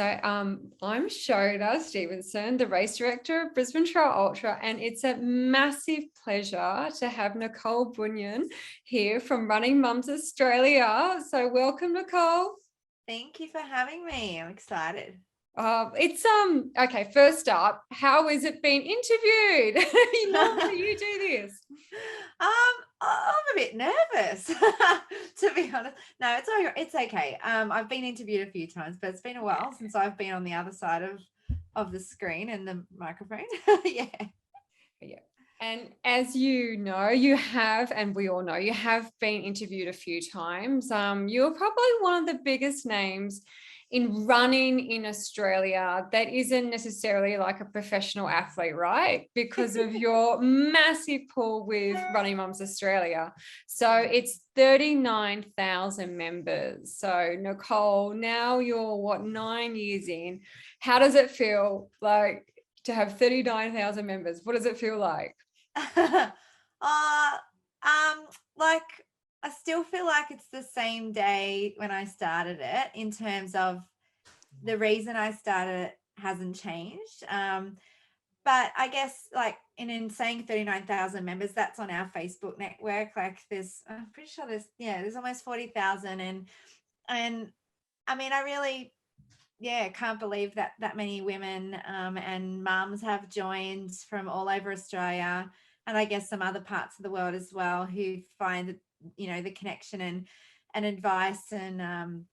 I'm Shona Stephenson, the race director of Brisbane Trail Ultra, and it's a massive pleasure to have Nicole Bunyon here from Running Mums Australia. So welcome, Nicole. Thank you for having me. I'm excited. It's okay. First up, how is it being interviewed? Normally you do this. I'm a bit nervous, to be honest. No, it's okay. I've been interviewed a few times, but it's been a while since I've been on the other side of the screen and the microphone. Yeah. Yeah. And as you know, you have, and we all know, you have been interviewed a few times. You're probably one of the biggest names in running in Australia that isn't necessarily like a professional athlete, right? Because of your massive pull with Running Mums Australia. So it's 39,000 members. So Nicole, now you're 9 years in. How does it feel like to have 39,000 members? What does it feel like? uh, like I still feel like it's the same day when I started it in terms of the reason I started it hasn't changed. But I guess like in saying 39,000 members, that's on our Facebook network. Like I'm pretty sure there's almost 40,000. And I mean, I really, can't believe that many women and mums have joined from all over Australia, and I guess some other parts of the world as well, who find the connection and advice and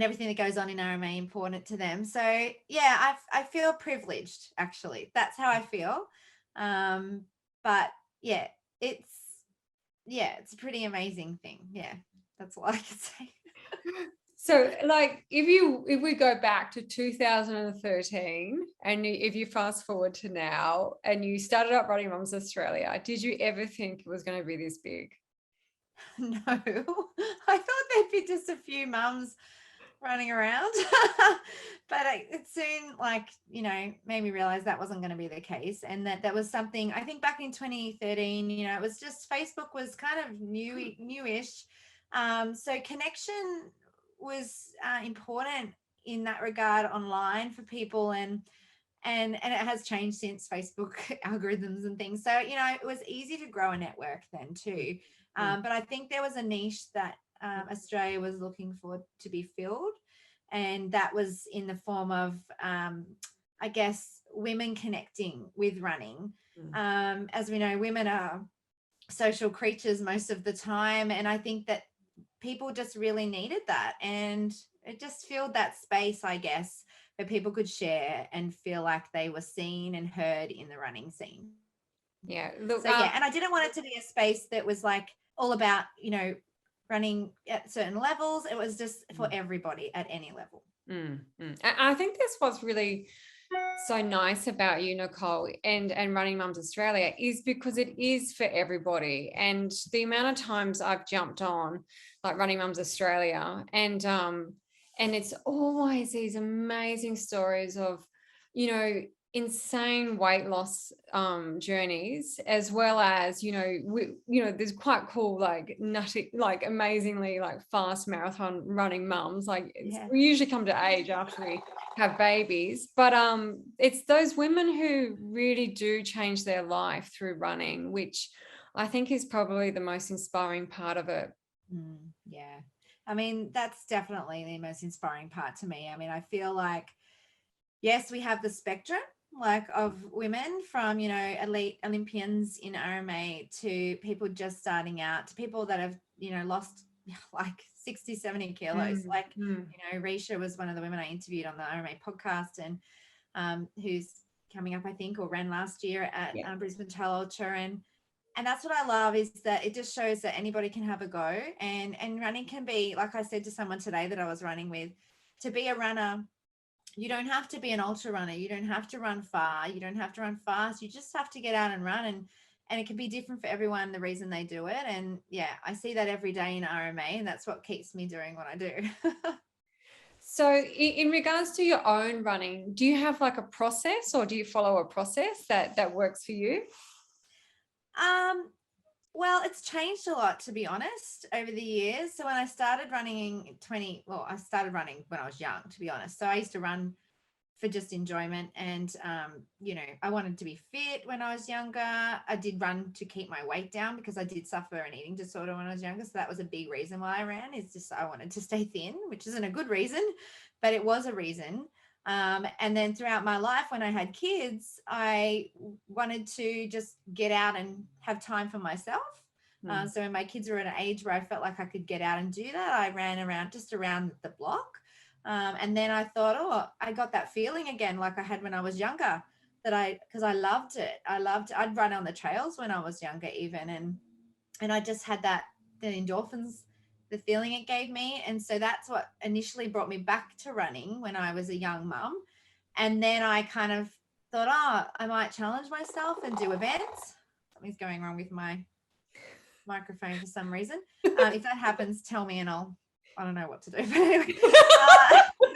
everything that goes on in RMA important to them. So I feel privileged, actually. That's how I feel. But it's a pretty amazing thing. Yeah, that's all I can say. So like if we go back to 2013 and if you fast forward to now and you started up Running Mums Australia, did you ever think it was going to be this big? No, I thought there'd be just a few mums running around, but it soon made me realize that wasn't going to be the case, and that was something I think back in 2013. It was just Facebook was kind of newish, so connection was important in that regard online for people, and it has changed since Facebook algorithms and things. So it was easy to grow a network then too, but I think there was a niche that Australia was looking for to be filled, and that was in the form of I guess women connecting with running. As we know, women are social creatures most of the time, and I think that people just really needed that, and it just filled that space, I guess, where people could share and feel like they were seen and heard in the running scene. Yeah. Look, and I didn't want it to be a space that was like all about running at certain levels. It was just for everybody at any level. I think that's what's really so nice about you, Nicole, and Running Mums Australia is because it is for everybody. And the amount of times I've jumped on like Running Mums Australia and it's always these amazing stories of insane weight loss journeys, as well as there's quite cool like nutty, like amazingly like fast marathon running mums. Like we usually come to age after we have babies, but it's those women who really do change their life through running, which I think is probably the most inspiring part of it. Yeah, I mean, that's definitely the most inspiring part to me. I mean, I feel like, yes, we have the spectrum like of women from, elite Olympians in RMA to people just starting out, to people that have, lost like 60, 70 kilos. Risha was one of the women I interviewed on the RMA podcast, and who's coming up, I think, or ran last year at Brisbane Trail Ultra. And that's what I love, is that it just shows that anybody can have a go, and running can be, like I said to someone today that I was running with, to be a runner, you don't have to be an ultra runner. You don't have to run far. You don't have to run fast. You just have to get out and run. And it can be different for everyone, the reason they do it. And I see that every day in RMA, and that's what keeps me doing what I do. So in regards to your own running, do you have like a process, or do you follow a process that works for you? Well, it's changed a lot, to be honest, over the years. So when I started running I started running when I was young, to be honest. So I used to run for just enjoyment. And, I wanted to be fit when I was younger. I did run to keep my weight down because I did suffer an eating disorder when I was younger. So that was a big reason why I ran, is just I wanted to stay thin, which isn't a good reason, but it was a reason. And then throughout my life, when I had kids, I wanted to just get out and have time for myself. So when my kids were at an age where I felt like I could get out and do that, I ran around the block. And then I thought, oh, I got that feeling again, like I had when I was younger, because I loved it. I'd run on the trails when I was younger even. And I just had the endorphins, the feeling it gave me. And so that's what initially brought me back to running when I was a young mum. And then I kind of thought, oh, I might challenge myself and do events. Something's going wrong with my microphone for some reason. If that happens, tell me and I don't know what to do. But anyway,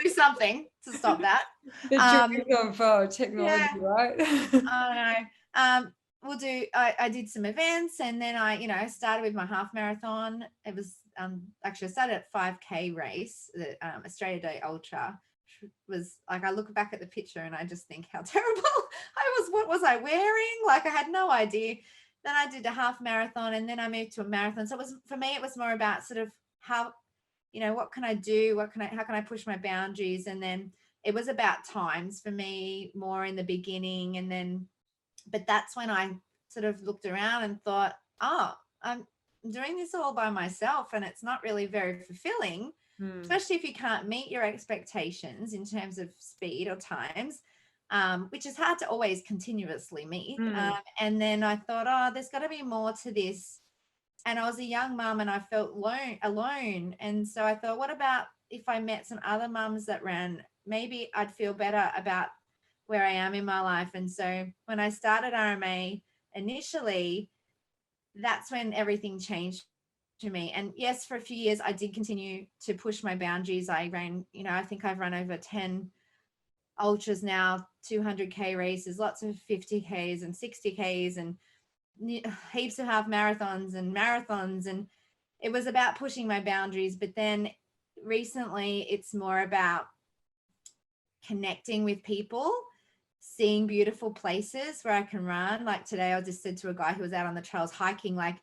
do something to stop that. The joys of technology, Yeah. right? I don't know. I did some events, and then I started with my half marathon. It was actually I started at 5K race, the Australia Day Ultra. Was like, I look back at the picture and I just think how terrible I was. What was I wearing? Like, I had no idea. Then I did a half marathon, and then I moved to a marathon. So for me, it was more about sort of how, what can I do? How can I push my boundaries? And then it was about times for me more in the beginning. And then, but that's when I sort of looked around and thought, oh, I'm doing this all by myself, and it's not really very fulfilling, especially if you can't meet your expectations in terms of speed or times, which is hard to always continuously meet. And then I thought, oh, there's got to be more to this. And I was a young mum and I felt alone. And so I thought, what about if I met some other mums that ran? Maybe I'd feel better about where I am in my life. And so when I started RMA initially, that's when everything changed to me. And yes, for a few years, I did continue to push my boundaries. I ran, I think I've run over 10 ultras now, 200K races, lots of 50Ks and 60Ks, and heaps of half marathons. And it was about pushing my boundaries. But then recently it's more about connecting with people, seeing beautiful places where I can run. Like today I just said to a guy who was out on the trails hiking, like,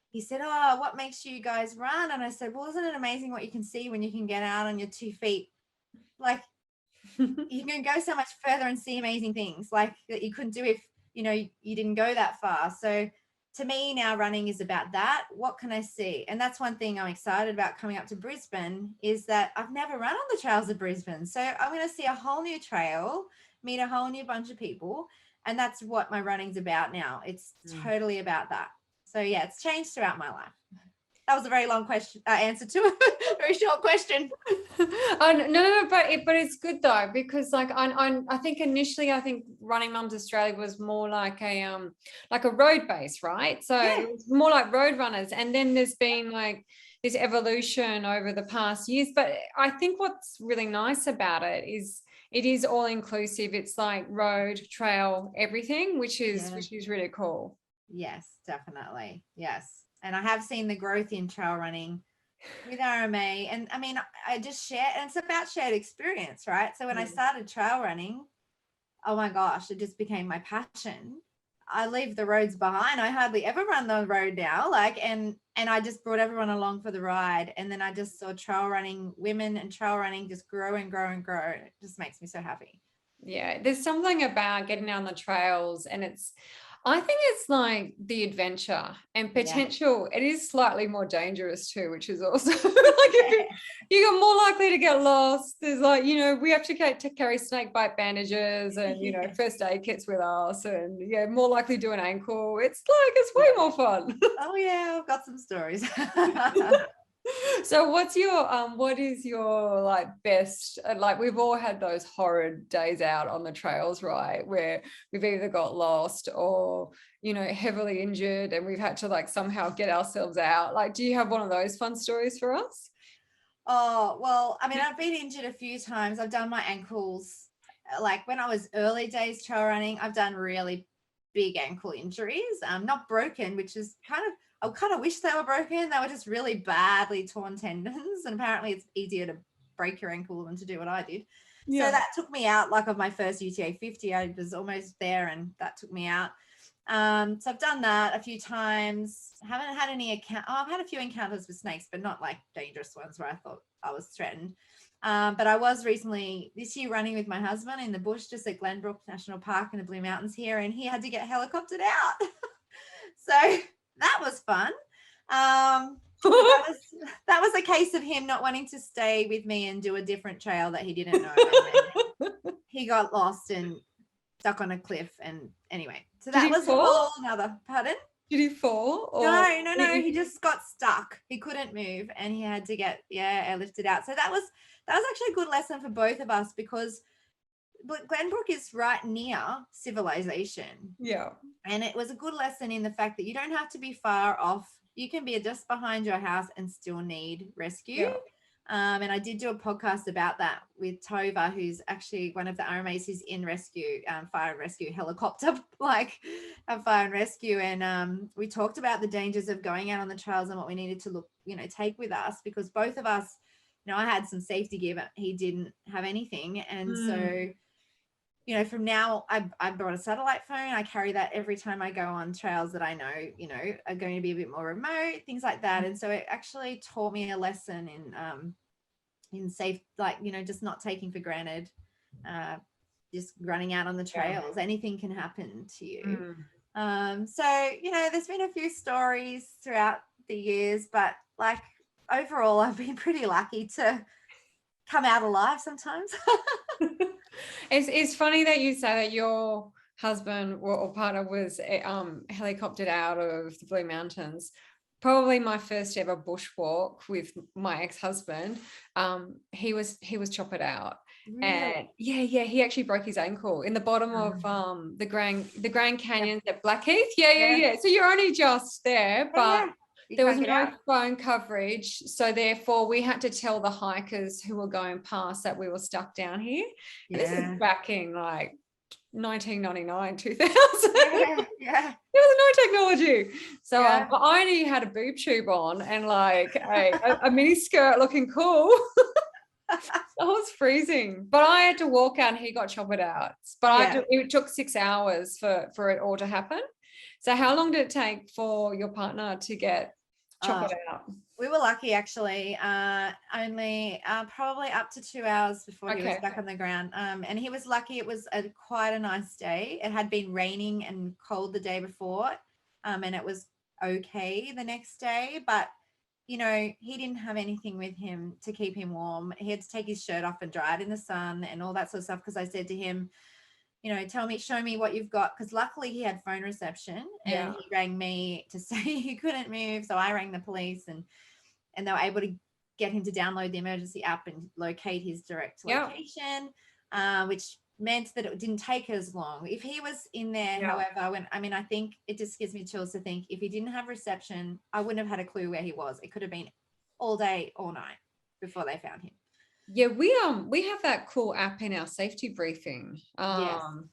he said, oh, what makes you guys run? And I said, well, isn't it amazing what you can see when you can get out on your 2 feet? Like, you can go so much further and see amazing things like that you couldn't do if you didn't go that far. So to me now, running is about that. What can I see? And that's one thing I'm excited about coming up to Brisbane, is that I've never run on the trails of Brisbane. So I'm going to see a whole new trail, meet a whole new bunch of people. And that's what my running's about now. It's totally about that. So yeah, it's changed throughout my life. That was a very long answer to a very short question. No, but it's good though, because like I think initially Running Mums Australia was more like a road base, right? So Yeah. it was more like road runners, and then there's been like this evolution over the past years. But I think what's really nice about it is it is all inclusive. It's like road, trail, everything, which is really cool. Yes, definitely. Yes. And I have seen the growth in trail running with RMA. And I mean, I just share, and it's about shared experience, right? So when I started trail running, oh my gosh, it just became my passion. I leave the roads behind. I hardly ever run the road now. And I just brought everyone along for the ride. And then I just saw trail running, women and trail running just grow and grow and grow. It just makes me so happy. Yeah, there's something about getting down the trails, and I think it's like the adventure and potential. It is slightly more dangerous too, which is also like you're more likely to get lost. There's like, we have to carry snake bite bandages and, first aid kits with us, and more likely to do an ankle. It's way more fun. Oh yeah, I've got some stories. So what is your like best, like we've all had those horrid days out on the trails, right, where we've either got lost or heavily injured and we've had to like somehow get ourselves out. Like, do you have one of those fun stories for us? Oh, well, I mean, I've been injured a few times. I've done my ankles, like when I was early days trail running, I've done really big ankle injuries, not broken, which is kind of, I kind of wish they were broken. They were just really badly torn tendons. And apparently it's easier to break your ankle than to do what I did. So that took me out, like, of my first UTA 50. I was almost there and that took me out. So I've done that a few times. Haven't had any I've had a few encounters with snakes, but not like dangerous ones where I thought I was threatened. But I was recently this year running with my husband in the bush just at Glenbrook National Park in the Blue Mountains here, and he had to get helicoptered out. So that was fun. That was a case of him not wanting to stay with me and do a different trail that he didn't know. He got lost and stuck on a cliff, and anyway, so that was a whole another. Pardon? Did he fall? Or No, he just got stuck. He couldn't move and he had to get airlifted out. So that was actually a good lesson for both of us, because Glenbrook is right near civilization. Yeah. And it was a good lesson in the fact that you don't have to be far off. You can be just behind your house and still need rescue. Yeah. And I did do a podcast about that with Tova, who's actually one of the RMAs who's in rescue, fire and rescue helicopter, like a fire and rescue. And we talked about the dangers of going out on the trails and what we needed to take with us, because both of us, I had some safety gear, but he didn't have anything. And so, from now I brought a satellite phone. I carry that every time I go on trails that I know, are going to be a bit more remote, things like that. And so it actually taught me a lesson in safe, just not taking for granted, just running out on the trails. Anything can happen to you. So, there's been a few stories throughout the years, but like overall, I've been pretty lucky to come out alive sometimes. It's funny that you say that your husband or partner was helicoptered out of the Blue Mountains. Probably my first ever bushwalk with my ex-husband. He was choppered out. Really? And he actually broke his ankle in the bottom of the Grand Canyons at Blackheath. Yeah. So you're only just there, but there was no phone coverage, so therefore we had to tell the hikers who were going past that we were stuck down here. And this is back in like 1999, 2000. There was no technology, so I only had a boob tube on and like a mini skirt, looking cool. I was freezing, but I had to walk out and he got choppered out. But it took 6 hours for it all to happen. So how long did it take for your partner to get choppered out? We were lucky, actually. Only probably up to 2 hours before he was back on the ground. And he was lucky. It was quite a nice day. It had been raining and cold the day before, and it was okay the next day. But, he didn't have anything with him to keep him warm. He had to take his shirt off and dry it in the sun and all that sort of stuff, because I said to him, show me what you've got. Because luckily he had phone reception and he rang me to say he couldn't move. So I rang the police and they were able to get him to download the emergency app and locate his direct location, which meant that it didn't take as long. If he was in there, however, I think it just gives me chills to think if he didn't have reception, I wouldn't have had a clue where he was. It could have been all day, all night before they found him. Yeah, we have that cool app in our safety briefing. So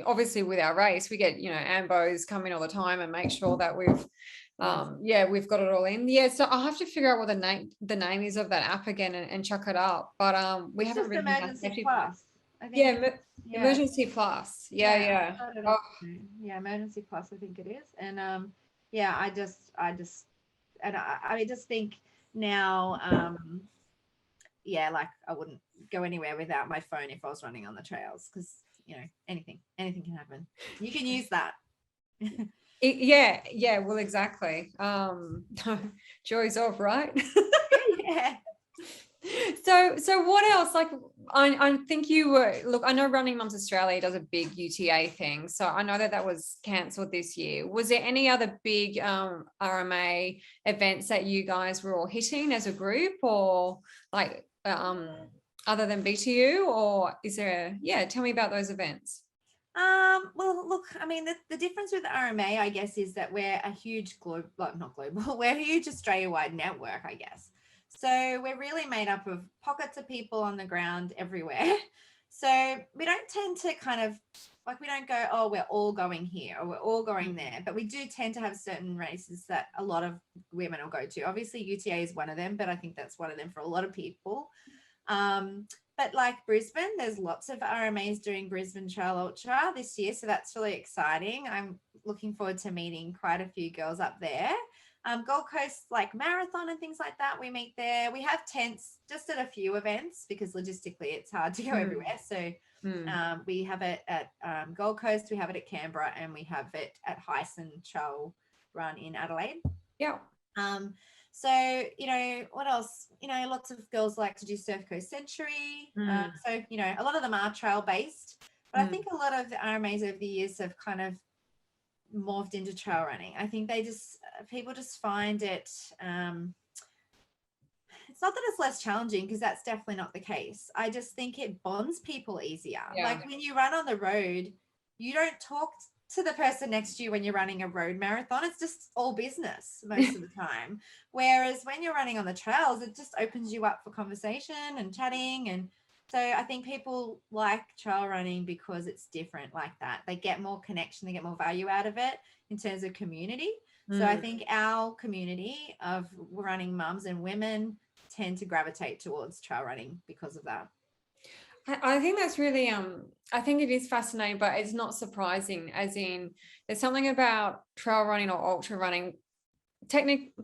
obviously with our race, we get, ambos come in all the time and make sure that we've got it all in. So I'll have to figure out what the name is of that app again and chuck it up. But we haven't really Emergency Plus. I think Emergency Plus. Emergency Plus, I think it is. And I just think now, I wouldn't go anywhere without my phone if I was running on the trails, because anything can happen. You can use that. Well, exactly. Joys off, right? So what else? Like, I think you were, look, I know Running Mums Australia does a big UTA thing, so I know that was cancelled this year. Was there any other big RMA events that you guys were all hitting as a group, or like other than BTU, or is there tell me about those events. Well, look, the difference with the RMA, I guess, is that we're a huge we're a huge Australia-wide network, I guess. So we're really made up of pockets of people on the ground everywhere. So we don't tend to like we don't go, oh, we're all going here or we're all going there, but we do tend to have certain races that a lot of women will go to. Obviously UTA is one of them, but I think that's one of them for a lot of people. But like Brisbane, there's lots of RMAs doing Brisbane Trail Ultra this year, so that's really exciting. I'm looking forward to meeting quite a few girls up there. Gold Coast, like marathon and things like that, we meet there. We have tents just at a few events because logistically it's hard to go everywhere. So we have it at Gold Coast, we have it at Canberra, and we have it at Hyson Trail Run in Adelaide. Yeah. So, what else? Lots of girls like to do Surf Coast Century. So, a lot of them are trail based, but I think a lot of the RMAs over the years have kind of morphed into trail running. I think people just find it, it's not that it's less challenging, because that's definitely not the case. I just think it bonds people easier. Like when you run on the road, you don't talk to the person next to you when you're running a road marathon. It's just all business most of the time. Whereas when you're running on the trails, it just opens you up for conversation and chatting. And so I think people like trail running because it's different like that. They get more connection, they get more value out of it in terms of community. So I think our community of running mums and women tend to gravitate towards trail running because of that. I think that's really, I think it is fascinating, but it's not surprising, as in there's something about trail running or ultra running.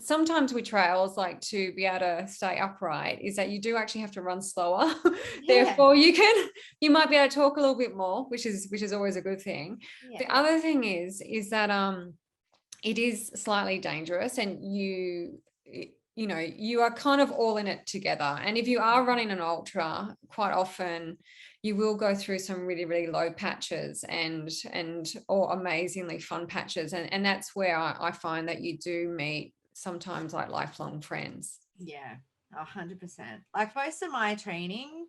Sometimes with trails, like to be able to stay upright, is that you do actually have to run slower. Therefore, you might be able to talk a little bit more, which is always a good thing. The other thing is that it is slightly dangerous, and you are kind of all in it together. And if you are running an ultra, quite often you will go through some really, really low patches or amazingly fun patches. And that's where I find that you do meet sometimes like lifelong friends. Yeah, 100%. Like most of my training,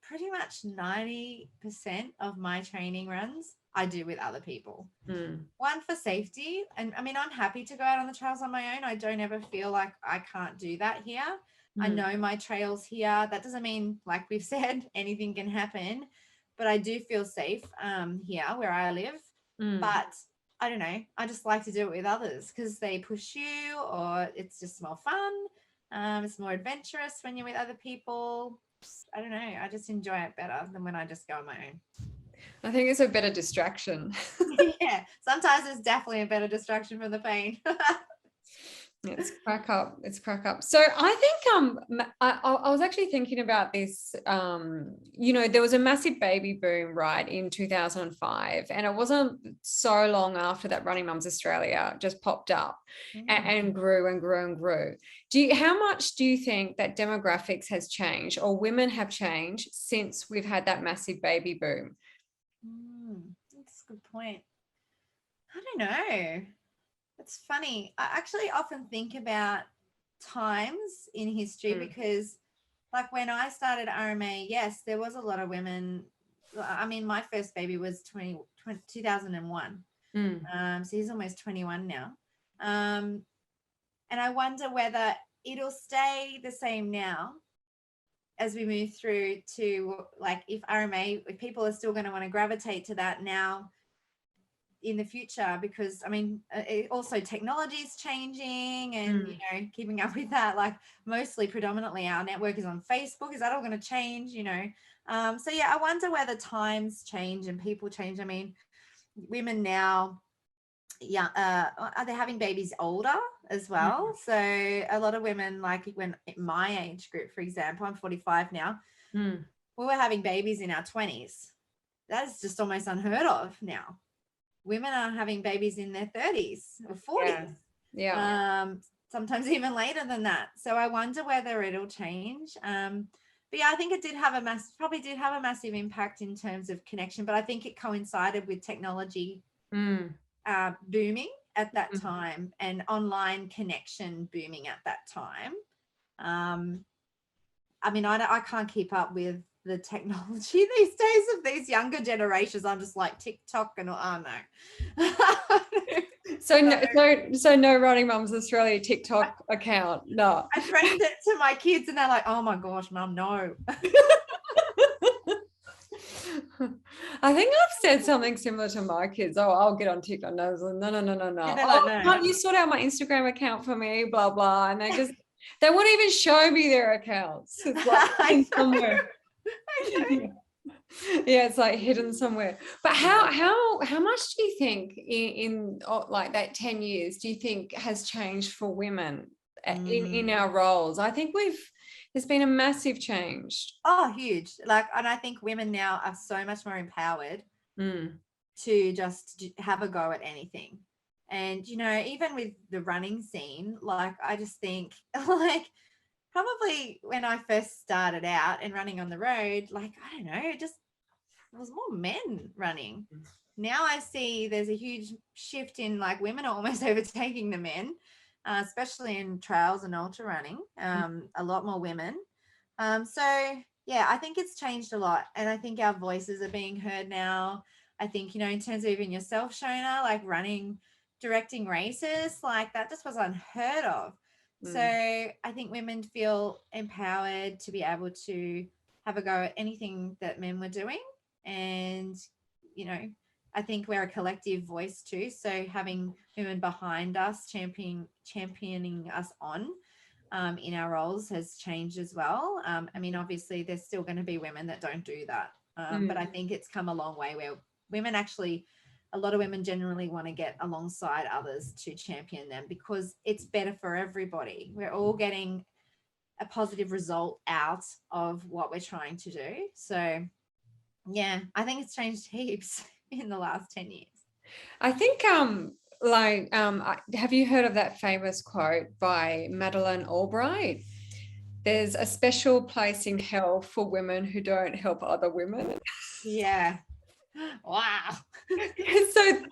pretty much 90% of my training runs I do with other people. One, for safety. And I mean, I'm happy to go out on the trails on my own. I don't ever feel like I can't do that here. I know my trails here. That doesn't mean, like we've said, anything can happen, but I do feel safe here where I live. But I don't know, I just like to do it with others because they push you, or it's just more fun. It's more adventurous when you're with other people. I don't know, I just enjoy it better than when I just go on my own. I think it's a better distraction. Yeah, sometimes it's definitely a better distraction from the pain. It's crack up. So I think I was actually thinking about this. There was a massive baby boom, right, in 2005, and it wasn't so long after that Running Mums Australia just popped up and grew and grew and grew. How much do you think that demographics has changed, or women have changed since we've had that massive baby boom? That's a good point. I don't know. It's funny. I actually often think about times in history because, like, when I started RMA, yes, there was a lot of women. I mean, my first baby was 2001. So he's almost 21 now. And I wonder whether it'll stay the same now as we move through to, like, if people are still going to want to gravitate to that now in the future, because I mean, also technology is changing, and keeping up with that. Like, predominantly our network is on Facebook. Is that all going to change? So yeah, I wonder whether times change and people change. I mean, women now, are they having babies older as well? So a lot of women, like when my age group, for example, I'm 45 now, we were having babies in our 20s. That is just almost unheard of now. Women are having babies in their 30s or 40s. Sometimes even later than that. So I wonder whether it'll change. But yeah, I think it did have a massive impact in terms of connection, but I think it coincided with technology booming at that time, and online connection booming at that time. I mean, I can't keep up with the technology these days of these younger generations. I'm just like TikTok and no. So no Running Mums Australia TikTok account. No. I threatened it to my kids and they're like, oh my gosh, Mum, no. I think I've said something similar to my kids. Oh, I'll get on TikTok. No, no. And they're like, Oh, no. can't you sort out my Instagram account for me? Blah, blah. And they won't even show me their accounts. It's like hidden somewhere. Yeah, it's like hidden somewhere. But how much do you think in like that 10 years do you think has changed for women in our roles? I think there's been a massive change. Oh, huge. Like, and I think women now are so much more empowered to just have a go at anything. And, you know, even with the running scene, like, I just think, like, probably when I first started out and running on the road, like, I don't know, there was more men running. Now I see there's a huge shift in, like, women are almost overtaking the men, especially in trails and ultra running. A lot more women. So yeah, I think it's changed a lot, and I think our voices are being heard now. I think, you know, in terms of even yourself, Shona, like directing races, like that just was unheard of. So I think women feel empowered to be able to have a go at anything that men were doing. And, you know, I think we're a collective voice too. So having women behind us championing us on in our roles has changed as well. I mean, obviously, there's still going to be women that don't do that. But I think it's come a long way where women actually, a lot of women generally want to get alongside others to champion them because it's better for everybody. We're all getting a positive result out of what we're trying to do. So, yeah, I think it's changed heaps in the last 10 years. I think have you heard of that famous quote by Madeleine Albright? There's a special place in hell for women who don't help other women. Yeah. Wow.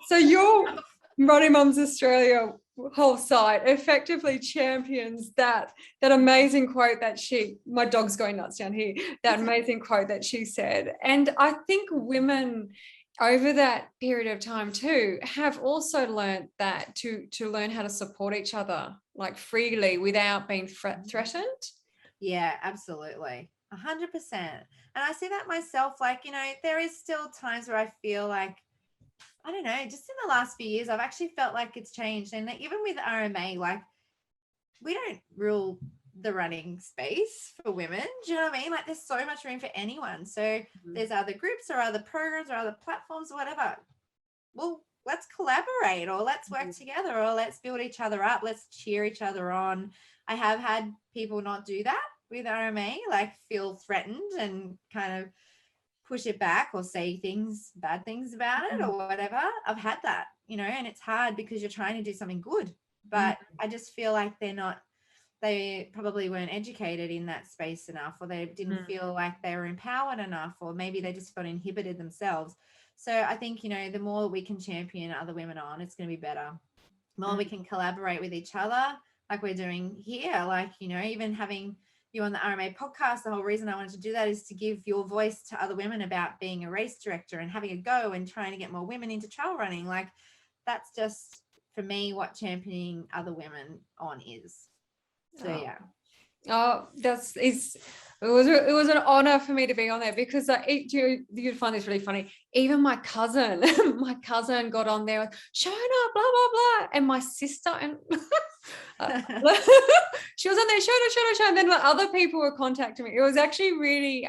So your Running Mums Australia whole site effectively champions that amazing quote that my dog's going nuts down here, that amazing quote that she said. And I think women over that period of time too have also learned that to learn how to support each other like freely without being threatened. Yeah, absolutely. 100%. And I see that myself, like, you know, there is still times where I feel like, I don't know, just in the last few years, I've actually felt like it's changed. And even with RMA, like, we don't rule the running space for women. Do you know what I mean? Like, there's so much room for anyone. So there's other groups or other programs or other platforms or whatever. Well, let's collaborate or let's work together or let's build each other up. Let's cheer each other on. I have had people not do that with RMA, like feel threatened and kind of push it back or say bad things about it or whatever. I've had that, you know, and it's hard because you're trying to do something good. But I just feel like they probably weren't educated in that space enough, or they didn't feel like they were empowered enough, or maybe they just felt inhibited themselves. So I think, you know, the more we can champion other women on, it's going to be better. The more we can collaborate with each other, like we're doing here, like, you know, even having you on the RMA podcast, the whole reason I wanted to do that is to give your voice to other women about being a race director and having a go and trying to get more women into trail running. Like, that's just, for me, what championing other women on is. So, yeah. Oh, it was an honor for me to be on there because you'd find this really funny. Even my cousin got on there with Shona, blah blah blah, and my sister and she was on there, Shona, and then other people were contacting me. It was actually really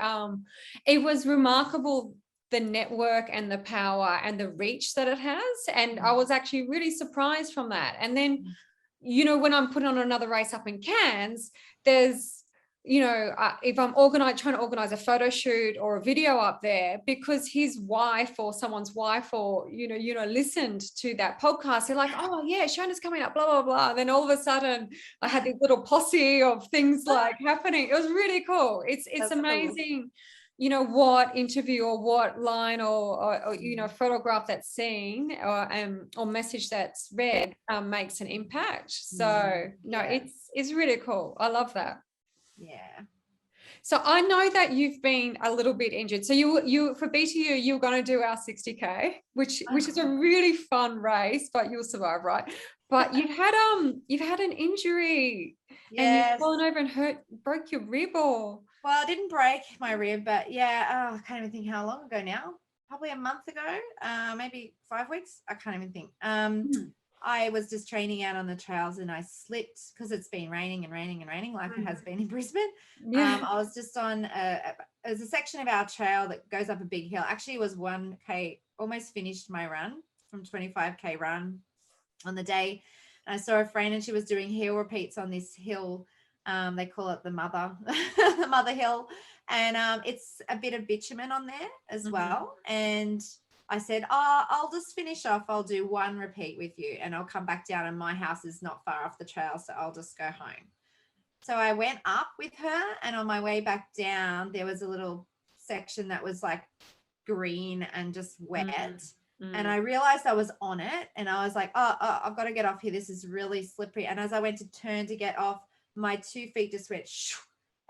it was remarkable, the network and the power and the reach that it has, and I was actually really surprised from that. And then, you know, when I'm putting on another race up in Cairns, there's, you know, if I'm trying to organize a photo shoot or a video up there, because his wife or someone's wife or, you know, listened to that podcast, they're like, oh yeah, Shona's coming up, blah, blah, blah. And then all of a sudden I had this little posse of things like happening. It was really cool. It's That's amazing. Cool. You know, what interview or what line or you know, photograph that's seen or message that's read makes an impact. So it's really cool. I love that. Yeah. So I know that you've been a little bit injured. So you for BTU, you're going to do our 60K, which is a really fun race, but you'll survive, right? But you've had an injury. Yes. And you've fallen over and broke your rib or... Well, I didn't break my rib, but yeah, I can't even think how long ago now. probably a month ago, maybe 5 weeks. I can't even think. Mm. I was just training out on the trails and I slipped because it's been raining and raining and raining like it has been in Brisbane. Yeah. I was just on there's a section of our trail that goes up a big hill. Actually, it was 1K, almost finished my run from 25K run on the day. And I saw a friend and she was doing hill repeats on this hill. They call it the mother, the mother hill. And it's a bit of bitumen on there as well. And I said, oh, I'll just finish off. I'll do one repeat with you and I'll come back down, and my house is not far off the trail, so I'll just go home. So I went up with her, and on my way back down, there was a little section that was like green and just wet. And I realized I was on it, and I was like, oh, I've got to get off here. This is really slippery. And as I went to turn to get off, my 2 feet just went shoo.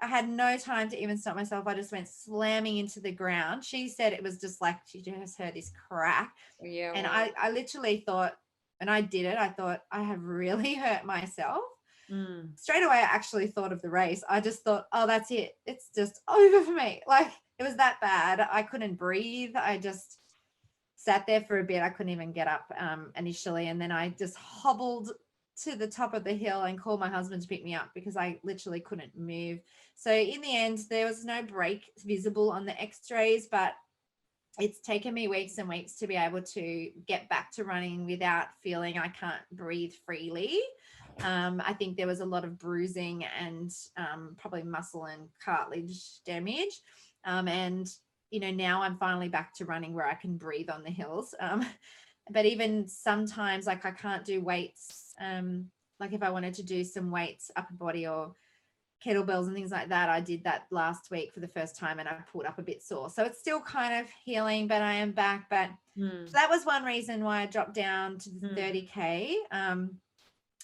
I had no time to even stop myself. I just went slamming into the ground. She said it was just like she just heard this crack. Yeah. And Wow. I literally thought, and I did it, I thought I have really hurt myself. Straight away, I actually thought of the race. I just thought, oh, that's it. It's just over for me. Like, it was that bad. I couldn't breathe. I just sat there for a bit. I couldn't even get up initially. And then I just hobbled to the top of the hill and called my husband to pick me up because I literally couldn't move. So in the end, there was no break visible on the x-rays, but it's taken me weeks and weeks to be able to get back to running without feeling I can't breathe freely. I think there was a lot of bruising and probably muscle and cartilage damage. And, you know, now I'm finally back to running where I can breathe on the hills. But even sometimes, like, I can't do weights. Like if I wanted to do some weights, upper body or kettlebells and things like that, I did that last week for the first time and I pulled up a bit sore. So it's still kind of healing, but I am back. But so that was one reason why I dropped down to the 30K. And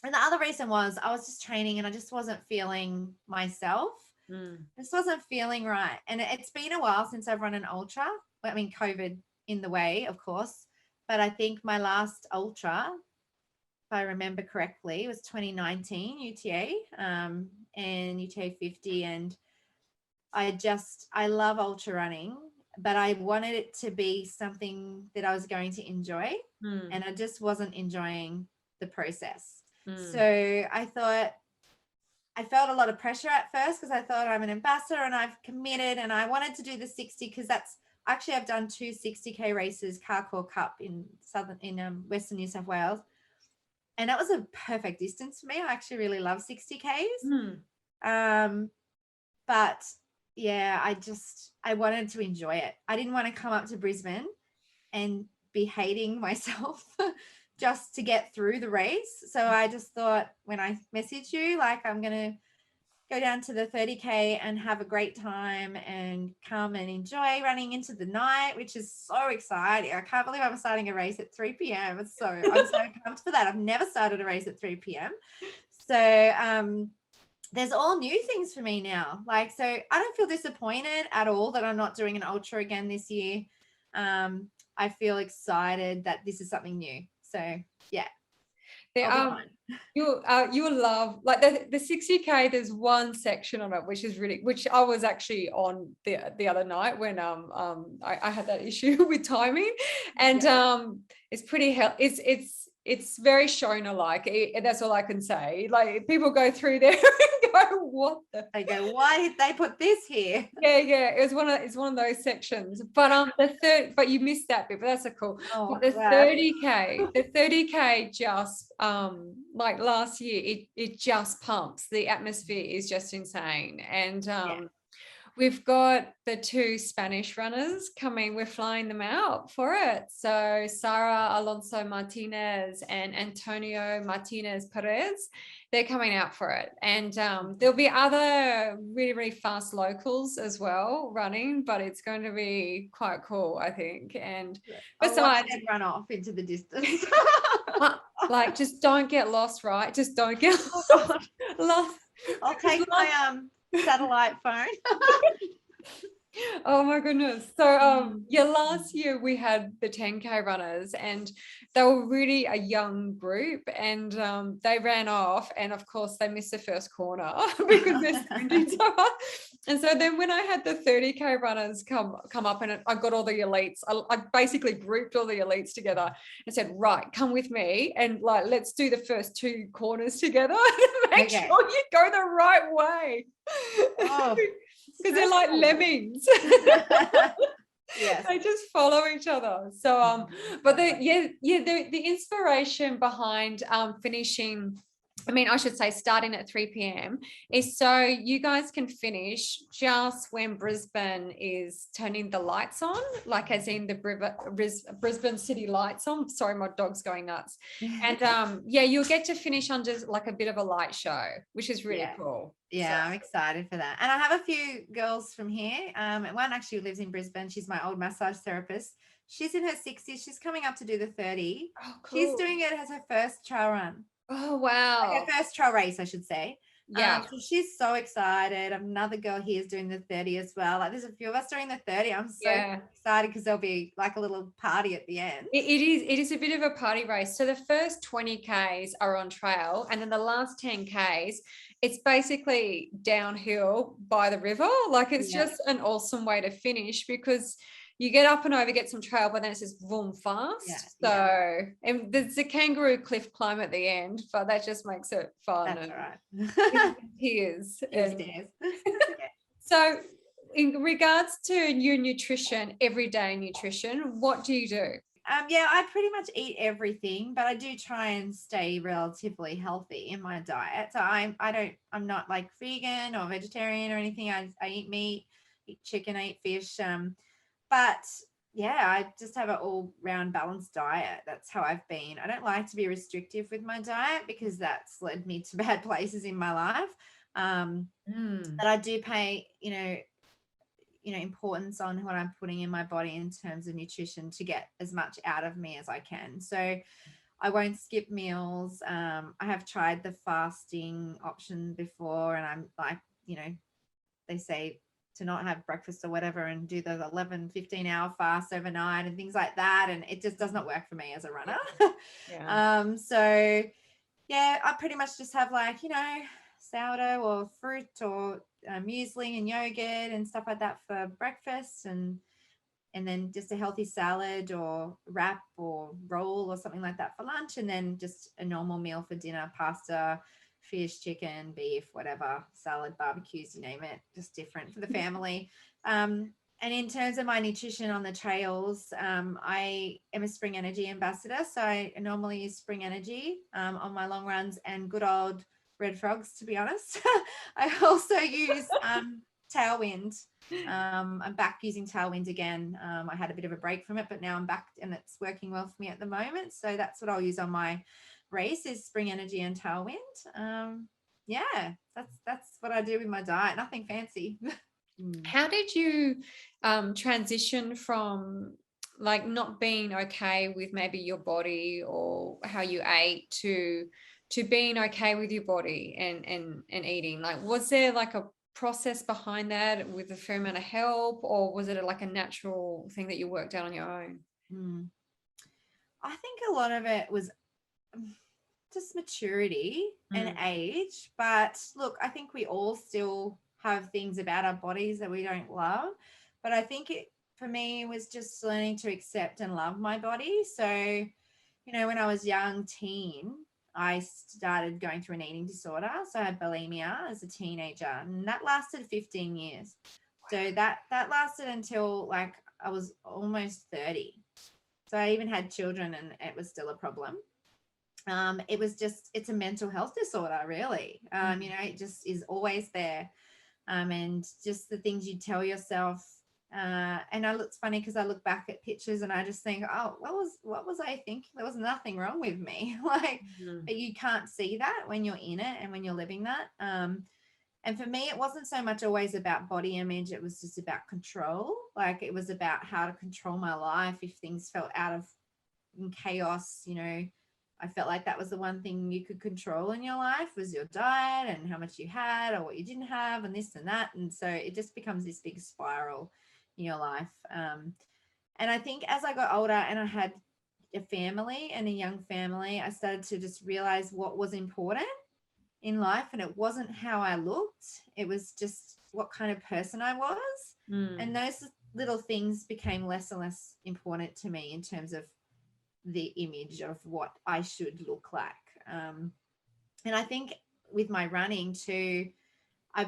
the other reason was I was just training and I just wasn't feeling myself. This wasn't feeling right. And it's been a while since I've run an ultra. I mean, COVID in the way, of course. But I think my last ultra, if I remember correctly, was 2019 UTA and UTA 50. And I love ultra running, but I wanted it to be something that I was going to enjoy. And I just wasn't enjoying the process. So I thought, I felt a lot of pressure at first because I thought I'm an ambassador and I've committed and I wanted to do the 60 because that's actually I've done 2 60K races, Carcoar Cup in Western New South Wales. And that was a perfect distance for me. I actually really love 60Ks. But yeah, I wanted to enjoy it. I didn't want to come up to Brisbane and be hating myself just to get through the race. So I just thought when I messaged you, like, I'm going to go down to the 30K and have a great time and come and enjoy running into the night, which is so exciting. I can't believe I'm starting a race at 3 p.m. I'm so pumped for that. I've never started a race at 3 p.m. So there's all new things for me now. Like, so I don't feel disappointed at all that I'm not doing an ultra again this year. I feel excited that this is something new. So yeah. You'll love, like, the 60K. There's one section on it which I was actually on the other night when I had that issue with timing, and it's pretty it's very Shona like. That's all I can say. Like, people go through there and go, what the? They go, why did they put this here? Yeah. It's one of those sections. But but you missed that bit. But that's a cool. Oh, the 30K just like last year, it just pumps. The atmosphere is just insane, and we've got the 2 Spanish runners coming. We're flying them out for it. So Sara Alonso Martinez and Antonio Martinez Perez, they're coming out for it. And there'll be other really, really fast locals as well running, but it's going to be quite cool, I think. And besides, run off into the distance. Like, just don't get lost, right? Just don't get lost. I'll take my satellite phone. Oh my goodness. So yeah, last Mm. year we had the 10K runners and they were really a young group and they ran off and of course they missed the first corner because they're sprinting so hard. And so then when I had the 30K runners come up and I got all the elites, I basically grouped all the elites together and said, right, come with me and like let's do the first two corners together to make Okay. sure you go the right way. Oh, Because they're like stressful. lemmings. Yes. They just follow each other. So but the inspiration behind finishing, I mean, I should say starting at 3 p.m. is so you guys can finish just when Brisbane is turning the lights on, like as in the Brisbane city lights on. Sorry, my dog's going nuts. And yeah, you'll get to finish on just like a bit of a light show, which is really Yeah. cool. Yeah, I'm excited for that. And I have a few girls from here. One actually lives in Brisbane. She's my old massage therapist. She's in her 60s. She's coming up to do the 30. Oh, She's cool. doing it as her first trail run. Oh, Like wow. her first trail race, I should say. Yeah. So she's so excited. Another girl here is doing the 30 as well. Like there's a few of us doing the 30. I'm so Yeah. excited because there'll be like a little party at the end. It is a bit of a party race. So the first 20Ks are on trail, and then the last 10Ks, it's basically downhill by the river. Like it's Yeah. just an awesome way to finish because you get up and over, get some trail, but then it's just boom fast. Yeah, So and there's a kangaroo cliff climb at the end, but that just makes it fun. That's And all right. tears. Cheers, And cheers. Okay. so in regards to your nutrition, everyday nutrition, what do you do? Yeah, I pretty much eat everything, but I do try and stay relatively healthy in my diet. So I'm not like vegan or vegetarian or anything. I eat meat, eat chicken, I eat fish. But yeah, I just have an all round balanced diet. That's how I've been. I don't like to be restrictive with my diet because that's led me to bad places in my life. But I do pay, importance on what I'm putting in my body in terms of nutrition to get as much out of me as I can. So I won't skip meals. I have tried the fasting option before, and I'm like, they say to not have breakfast or whatever and do the 11-15 hour fast overnight and things like that. And it just does not work for me as a runner. Yeah. So yeah, I pretty much just have like, sourdough or fruit or muesli and yogurt and stuff like that for breakfast, and then just a healthy salad or wrap or roll or something like that for lunch, and then just a normal meal for dinner: pasta, fish, chicken, beef, whatever, salad, barbecues, you name it, just different for the family. And in terms of my nutrition on the trails, I am a Spring Energy ambassador. So I normally use Spring Energy on my long runs and good old Red Frogs, to be honest. I also use Tailwind. I'm back using Tailwind again. I had a bit of a break from it, but now I'm back and it's working well for me at the moment. So that's what I'll use on my race is Spring Energy and Tailwind. Yeah, that's what I do with my diet. Nothing fancy. How did you transition from like not being okay with maybe your body or how you ate to being okay with your body and eating? Like, was there like a process behind that with a fair amount of help, or was it like a natural thing that you worked out on your own? I think a lot of it was just maturity and age. But look, I think we all still have things about our bodies that we don't love. But I think for me, was just learning to accept and love my body. So, when I was young teen, I started going through an eating disorder. So I had bulimia as a teenager, and that lasted 15 years. So that lasted until like I was almost 30. So I even had children and it was still a problem. It's a mental health disorder, really. It just is always there. And just the things you tell yourself. It's funny because I look back at pictures and I just think, oh, what was I thinking? There was nothing wrong with me. But you can't see that when you're in it and when you're living that. And for me, it wasn't so much always about body image. It was just about control. Like it was about how to control my life if things felt out of chaos. I felt like that was the one thing you could control in your life was your diet and how much you had or what you didn't have and this and that. And so it just becomes this big spiral. in your life. And I think as I got older and I had a family and a young family, I started to just realize what was important in life. And it wasn't how I looked, it was just what kind of person I was. And those little things became less and less important to me in terms of the image of what I should look like. And I think with my running too, I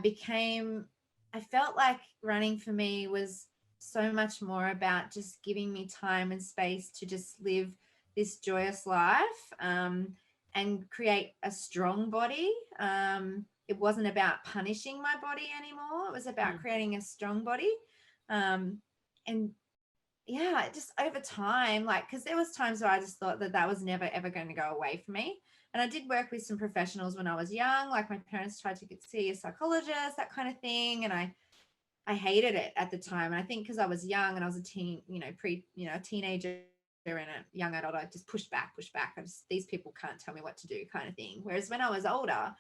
felt like running for me was so much more about just giving me time and space to just live this joyous life, and create a strong body. It wasn't about punishing my body anymore. It was about creating a strong body. And yeah, just over time, like, because there was times where I just thought that was never, ever going to go away from me. And I did work with some professionals when I was young. Like, my parents tried to see a psychologist, that kind of thing. And I hated it at the time. And I think because I was young and I was a teenager and a young adult, I just pushed back. These people can't tell me what to do, kind of thing. Whereas when I was older,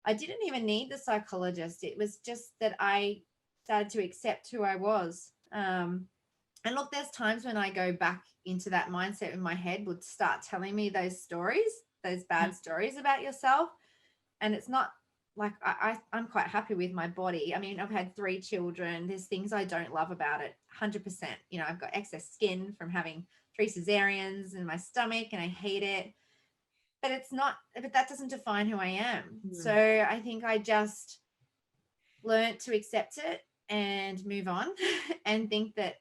I didn't even need the psychologist. It was just that I started to accept who I was. And look, there's times when I go back into that mindset in my head, would start telling me those stories, those bad stories about yourself. And it's not like I'm quite happy with my body. I mean, I've had 3 children. There's things I don't love about it, 100%. You know, I've got excess skin from having 3 cesareans in my stomach and I hate it. But that doesn't define who I am. So I think I just learned to accept it and move on and think that,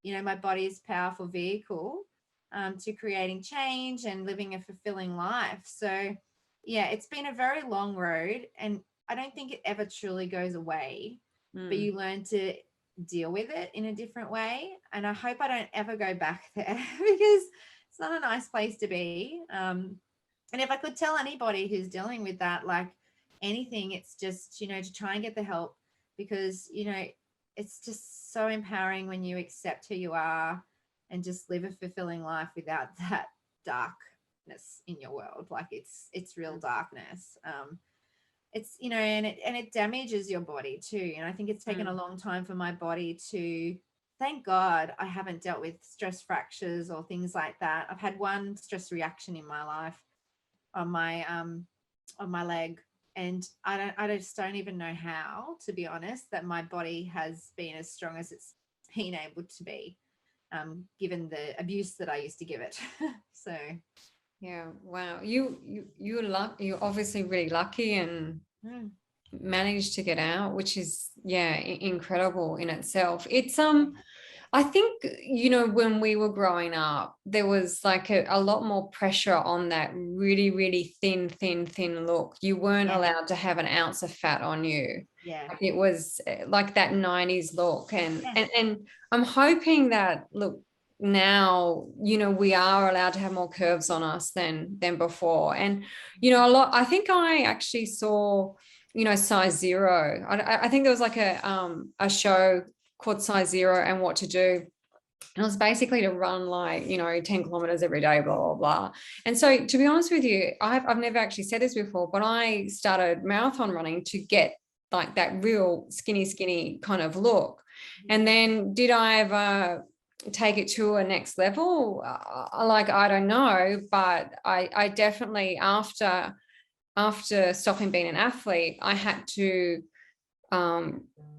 you know, my body is a powerful vehicle to creating change and living a fulfilling life. So yeah, it's been a very long road and I don't think it ever truly goes away, but you learn to deal with it in a different way. And I hope I don't ever go back there because it's not a nice place to be. And if I could tell anybody who's dealing with that, like anything, it's just, you know, to try and get the help, because, you know, it's just so empowering when you accept who you are and just live a fulfilling life without that darkness in your world. Like it's real darkness. It's, you know, and it damages your body too. And I think it's taken a long time for my body to, thank God I haven't dealt with stress fractures or things like that. I've had one stress reaction in my life on my leg, and I just don't even know how, to be honest, that my body has been as strong as it's been able to be, given the abuse that I used to give it. So yeah, wow, you're obviously really lucky and managed to get out, which is incredible in itself. It's I think, you know, when we were growing up, there was like a lot more pressure on that really, really thin look. You weren't allowed to have an ounce of fat on you. Yeah. It was like that 90s look. And I'm hoping that, look, now, you know, we are allowed to have more curves on us than before. And, you know, I think I actually saw, you know, size 0. I think there was like a show called Size 0 and What to Do. And it was basically to run like, you know, 10 kilometers every day, blah, blah, blah. And so, to be honest with you, I've never actually said this before, but I started marathon running to get like that real skinny kind of look. And then did I ever take it to a next level? Like, I don't know, but I definitely, after stopping being an athlete, I had to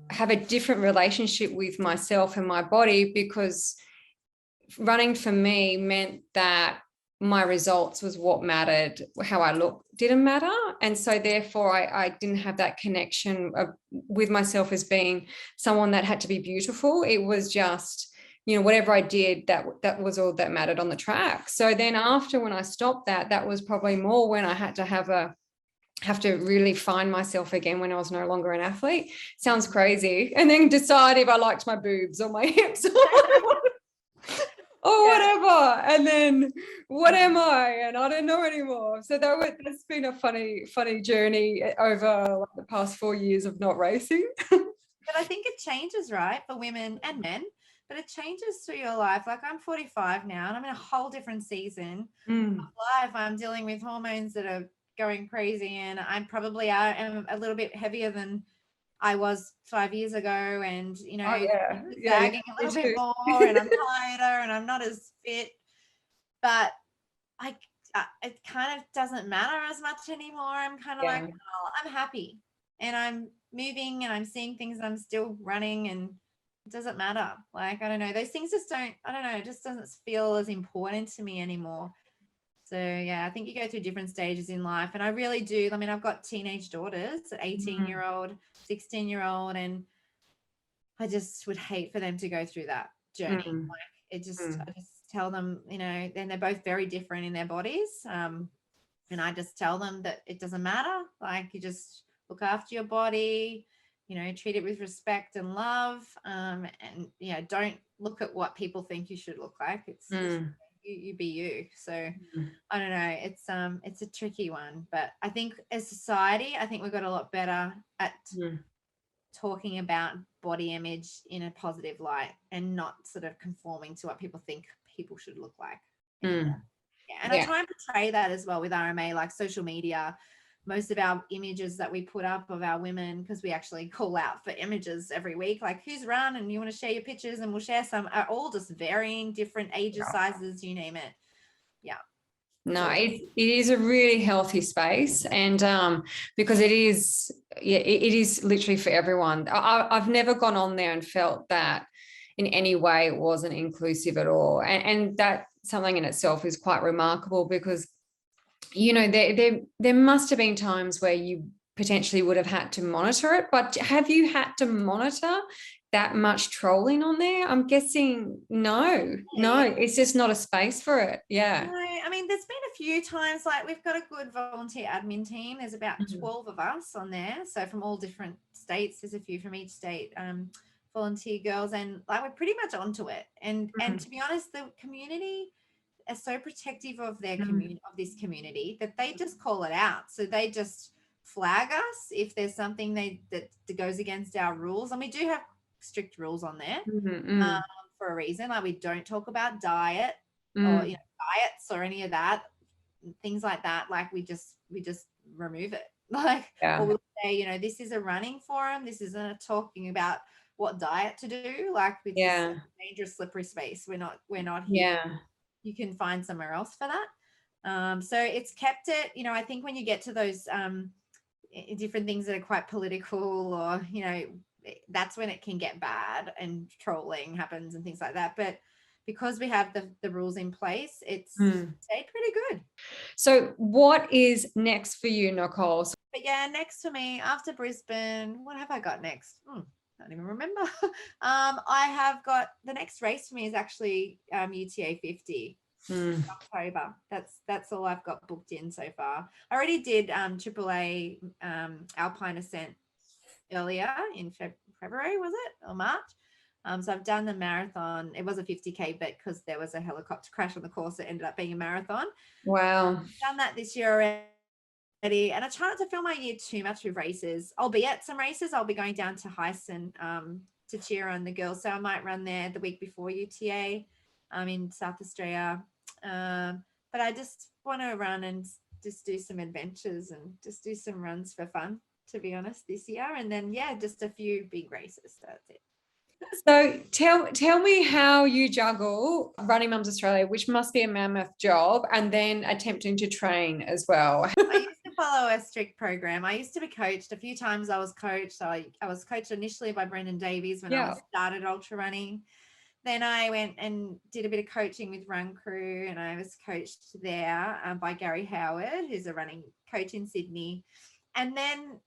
have a different relationship with myself and my body, because running for me meant that my results was what mattered. How I looked didn't matter. And so therefore I didn't have that connection with myself as being someone that had to be beautiful. It was just, you know, whatever I did, that was all that mattered on the track. So then after, when I stopped that was probably more when I had to have to really find myself again, when I was no longer an athlete. Sounds crazy. And then decide if I liked my boobs or my hips or whatever. And then what am I? And I don't know anymore. So that's been a funny journey over like the past 4 years of not racing. But I think it changes, right, for women and men, but it changes through your life. Like, I'm 45 now and I'm in a whole different season of life. I'm dealing with hormones that are going crazy, and I am a little bit heavier than I was 5 years ago, and Oh yeah, yeah, sagging a me little bit too. more, and I'm quieter, and I'm not as fit. But I, it kind of doesn't matter as much anymore. I'm kind of like, Yeah. oh, I'm happy, and I'm moving, and I'm seeing things. I'm still running, and it doesn't matter. Like, I don't know, those things just don't. I don't know. It just doesn't feel as important to me anymore. So yeah, I think you go through different stages in life, and I really do. I mean, I've got teenage daughters, an 18-year-old, 16-year-old, and I just would hate for them to go through that journey. Mm, Like, mm, I just tell them, then they're both very different in their bodies. And I just tell them that it doesn't matter. Like, you just look after your body, treat it with respect and love. And don't look at what people think you should look like. It's just mm, you be you. So mm, I don't know. It's a tricky one, but I think as society, I think we've got a lot better at mm. talking about body image in a positive light and not sort of conforming to what people think people should look like anymore. Mm. Yeah. And I Yeah. try and portray that as well with RMA, like social media. Most of our images that we put up of our women, because we actually call out for images every week, like who's run and you want to share your pictures, and we'll share some, are all just varying, different ages, Yeah. sizes, you name it. Yeah. No, So it is a really healthy space, and because it is, yeah, it is literally for everyone. I've never gone on there and felt that in any way it wasn't inclusive at all, and that something in itself is quite remarkable, because there must have been times where you potentially would have had to monitor it, but have you had to monitor that much trolling on there? I'm guessing no, yeah. it's just not a space for it. No, Yeah. I mean, there's been a few times, like we've got a good volunteer admin team. There's about Mm. 12 of us on there. So from all different states, there's a few from each state, volunteer girls, and like we're pretty much onto it. And Mm. to be honest, the community are so protective of their Mm. community, of this community, that they just call it out. So they just flag us if there's something that goes against our rules. And we do have strict rules on there, Mm. um, Mm. for a reason. Like, we don't talk about diet, or Mm. diets or any of that, things like that. Like, we just remove it. Like, or Yeah. we'll say, this is a running forum, this isn't talking about what diet to do. Like, it's a Yeah. dangerous slippery space. We're not here. Yeah. You can find somewhere else for that. So it's kept it, I think when you get to those different things that are quite political, or that's when it can get bad and trolling happens and things like that. But because we have the rules in place, it's Mm. stayed pretty good. So what is next for you, Nicole? But yeah, next for me after Brisbane, what have I got next? Can't even remember. I have got, the next race for me is actually UTA 50. Mm. October. That's all I've got booked in so far. I already did AAA Alpine Ascent earlier in February, was it, or March? So I've done the marathon. It was a 50K, but because there was a helicopter crash on the course, it ended up being a marathon. Wow. Done that this year already, and I try not to fill my year too much with races. I'll be at some races. I'll be going down to Hyson to cheer on the girls, so I might run there the week before UTA in South Australia. But I just want to run and just do some adventures and just do some runs for fun, to be honest, this year. And then, yeah, just a few big races. So that's it. So tell me how you juggle running Mums Australia, which must be a mammoth job, and then attempting to train as well. I used to follow a strict program. I used to be coached a few times. I was coached. So I was coached initially by Brendan Davies when I started ultra running. Then I went and did a bit of coaching with Run Crew, and I was coached there by Gary Howard, who's a running coach in Sydney. And then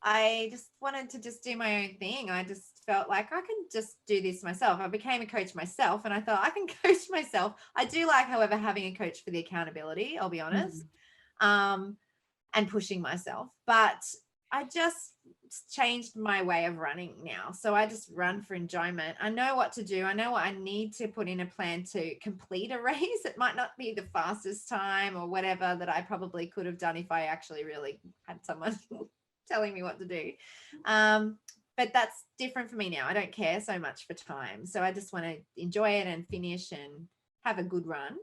I just wanted to just do my own thing. I just felt like I can just do this myself. I became a coach myself, and I thought I can coach myself. I do like, however, having a coach for the accountability, I'll be honest, and pushing myself. But I just changed my way of running now. So I just run for enjoyment. I know what to do. I know what I need to put in a plan to complete a race. It might not be the fastest time or whatever that I probably could have done if I actually really had someone telling me what to do. But that's different for me now. I don't care so much for time. So I just want to enjoy it and finish and have a good run.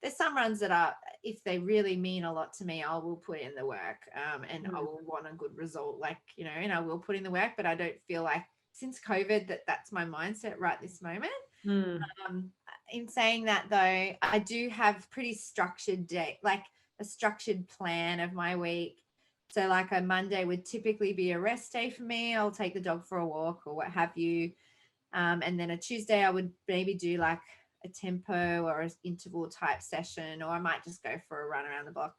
there's some runs that are, if they really mean a lot to me, I will put in the work, and I will want a good result, like, you know, and I will put in the work, but I don't feel like since COVID that's my mindset right this moment. In saying that though, I do have pretty structured day, like a structured plan of my week. So like a Monday would typically be a rest day for me. I'll take the dog for a walk or what have you. And then a Tuesday I would maybe do like a tempo or an interval type session, or I might just go for a run around the block.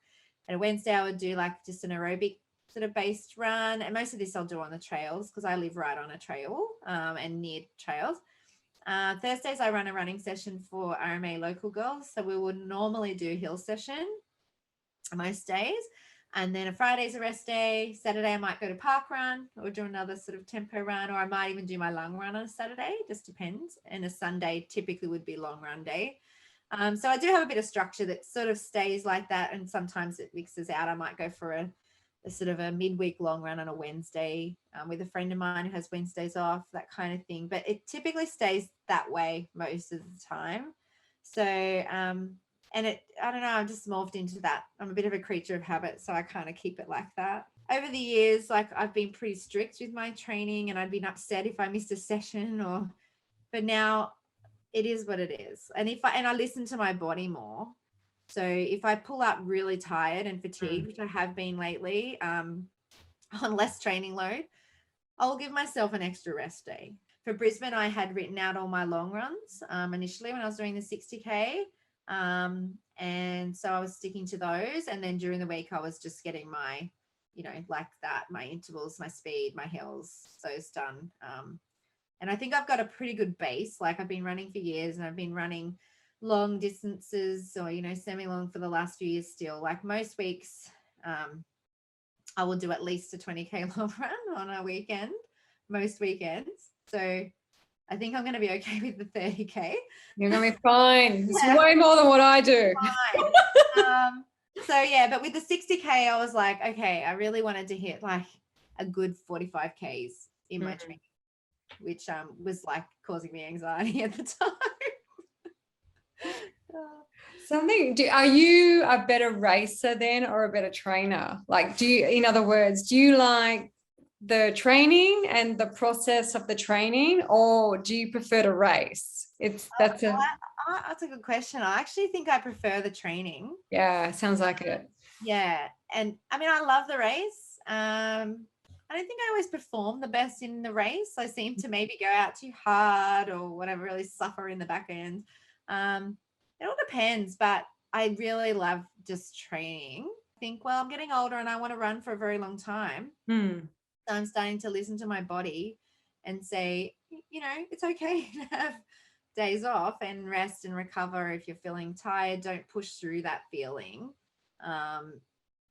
And a Wednesday I would do like just an aerobic sort of based run. And most of this I'll do on the trails because I live right on a trail, and near trails. Thursdays I run a running session for RMA local girls. So we would normally do hill session most days. And then a Friday's a rest day. Saturday I might go to park run or do another sort of tempo run, or I might even do my long run on a Saturday, just depends. And a Sunday typically would be long run day. So I do have a bit of structure that sort of stays like that, and sometimes it mixes out. I might go for a sort of a midweek long run on a Wednesday, with a friend of mine who has Wednesdays off, that kind of thing. But it typically stays that way most of the time. So, and I don't know, I've just morphed into that. I'm a bit of a creature of habit, so I kind of keep it like that. Over the years, like I've been pretty strict with my training, and I'd been upset if I missed a session, but now it is what it is. And I listen to my body more. So if I pull up really tired and fatigued, which I have been lately, on less training load, I'll give myself an extra rest day. For Brisbane, I had written out all my long runs initially when I was doing the 60K. And so I was sticking to those. And then during the week, I was just getting my, you know, like that, my intervals, my speed, my hills, those done. And I think I've got a pretty good base. Like I've been running for years, and I've been running long distances, or, you know, semi-long for the last few years still. Like most weeks, I will do at least a 20K long run on a weekend, most weekends. So I think I'm going to be okay with the 30K. You're going to be fine. It's way more than what I do. So yeah, but with the 60K, I was like, okay, I really wanted to hit like a good 45Ks in my training, which was like causing me anxiety at the time. Are you a better racer then, or a better trainer? Like, in other words, do you like the training and the process of the training, or do you prefer to race? That's a good question. I actually think I prefer the training. Yeah, sounds like it. Yeah. And I mean, I love the race. I don't think I always perform the best in the race. I seem to maybe go out too hard or whatever, really suffer in the back end. It all depends, but I really love just training. I think, well, I'm getting older and I want to run for a very long time. So I'm starting to listen to my body and say, you know, it's okay to have days off and rest and recover. If you're feeling tired, don't push through that feeling.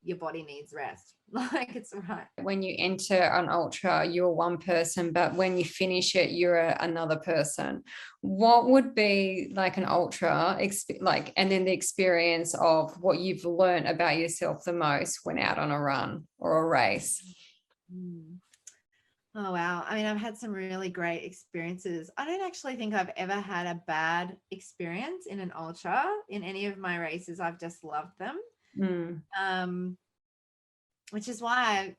Your body needs rest. Like, it's right. When you enter an ultra, you're one person, but when you finish it, you're another person. What would be like an ultra, and then the experience of what you've learned about yourself the most when out on a run or a race? Oh, wow. I mean, I've had some really great experiences. I don't actually think I've ever had a bad experience in an ultra. In any of my races, I've just loved them. Which is why I,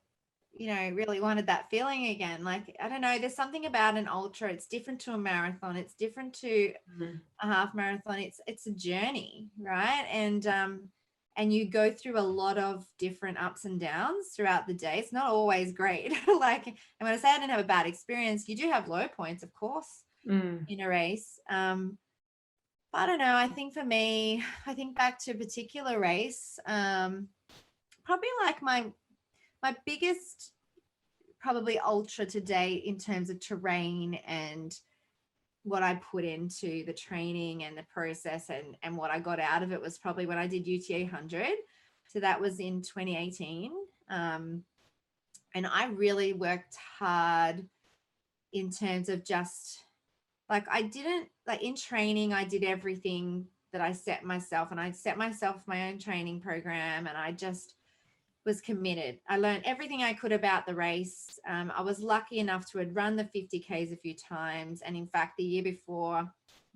you know, really wanted that feeling again. Like, I don't know, there's something about an ultra. It's different to a marathon. It's different to a half marathon. It's a journey, right? And you go through a lot of different ups and downs throughout the day. It's not always great. Like, and when I say I didn't have a bad experience, you do have low points, of course, in a race. But I don't know. I think for me, I think back to a particular race, probably like my biggest probably ultra to date in terms of terrain and what I put into the training and the process and what I got out of it was probably when I did UTA 100. So that was in 2018. And I really worked hard in terms of just like, I didn't like in training, I did everything that I set myself, and I set myself my own training program, and I just was committed. I learned everything I could about the race. I was lucky enough to have run the 50Ks a few times. And in fact, the year before,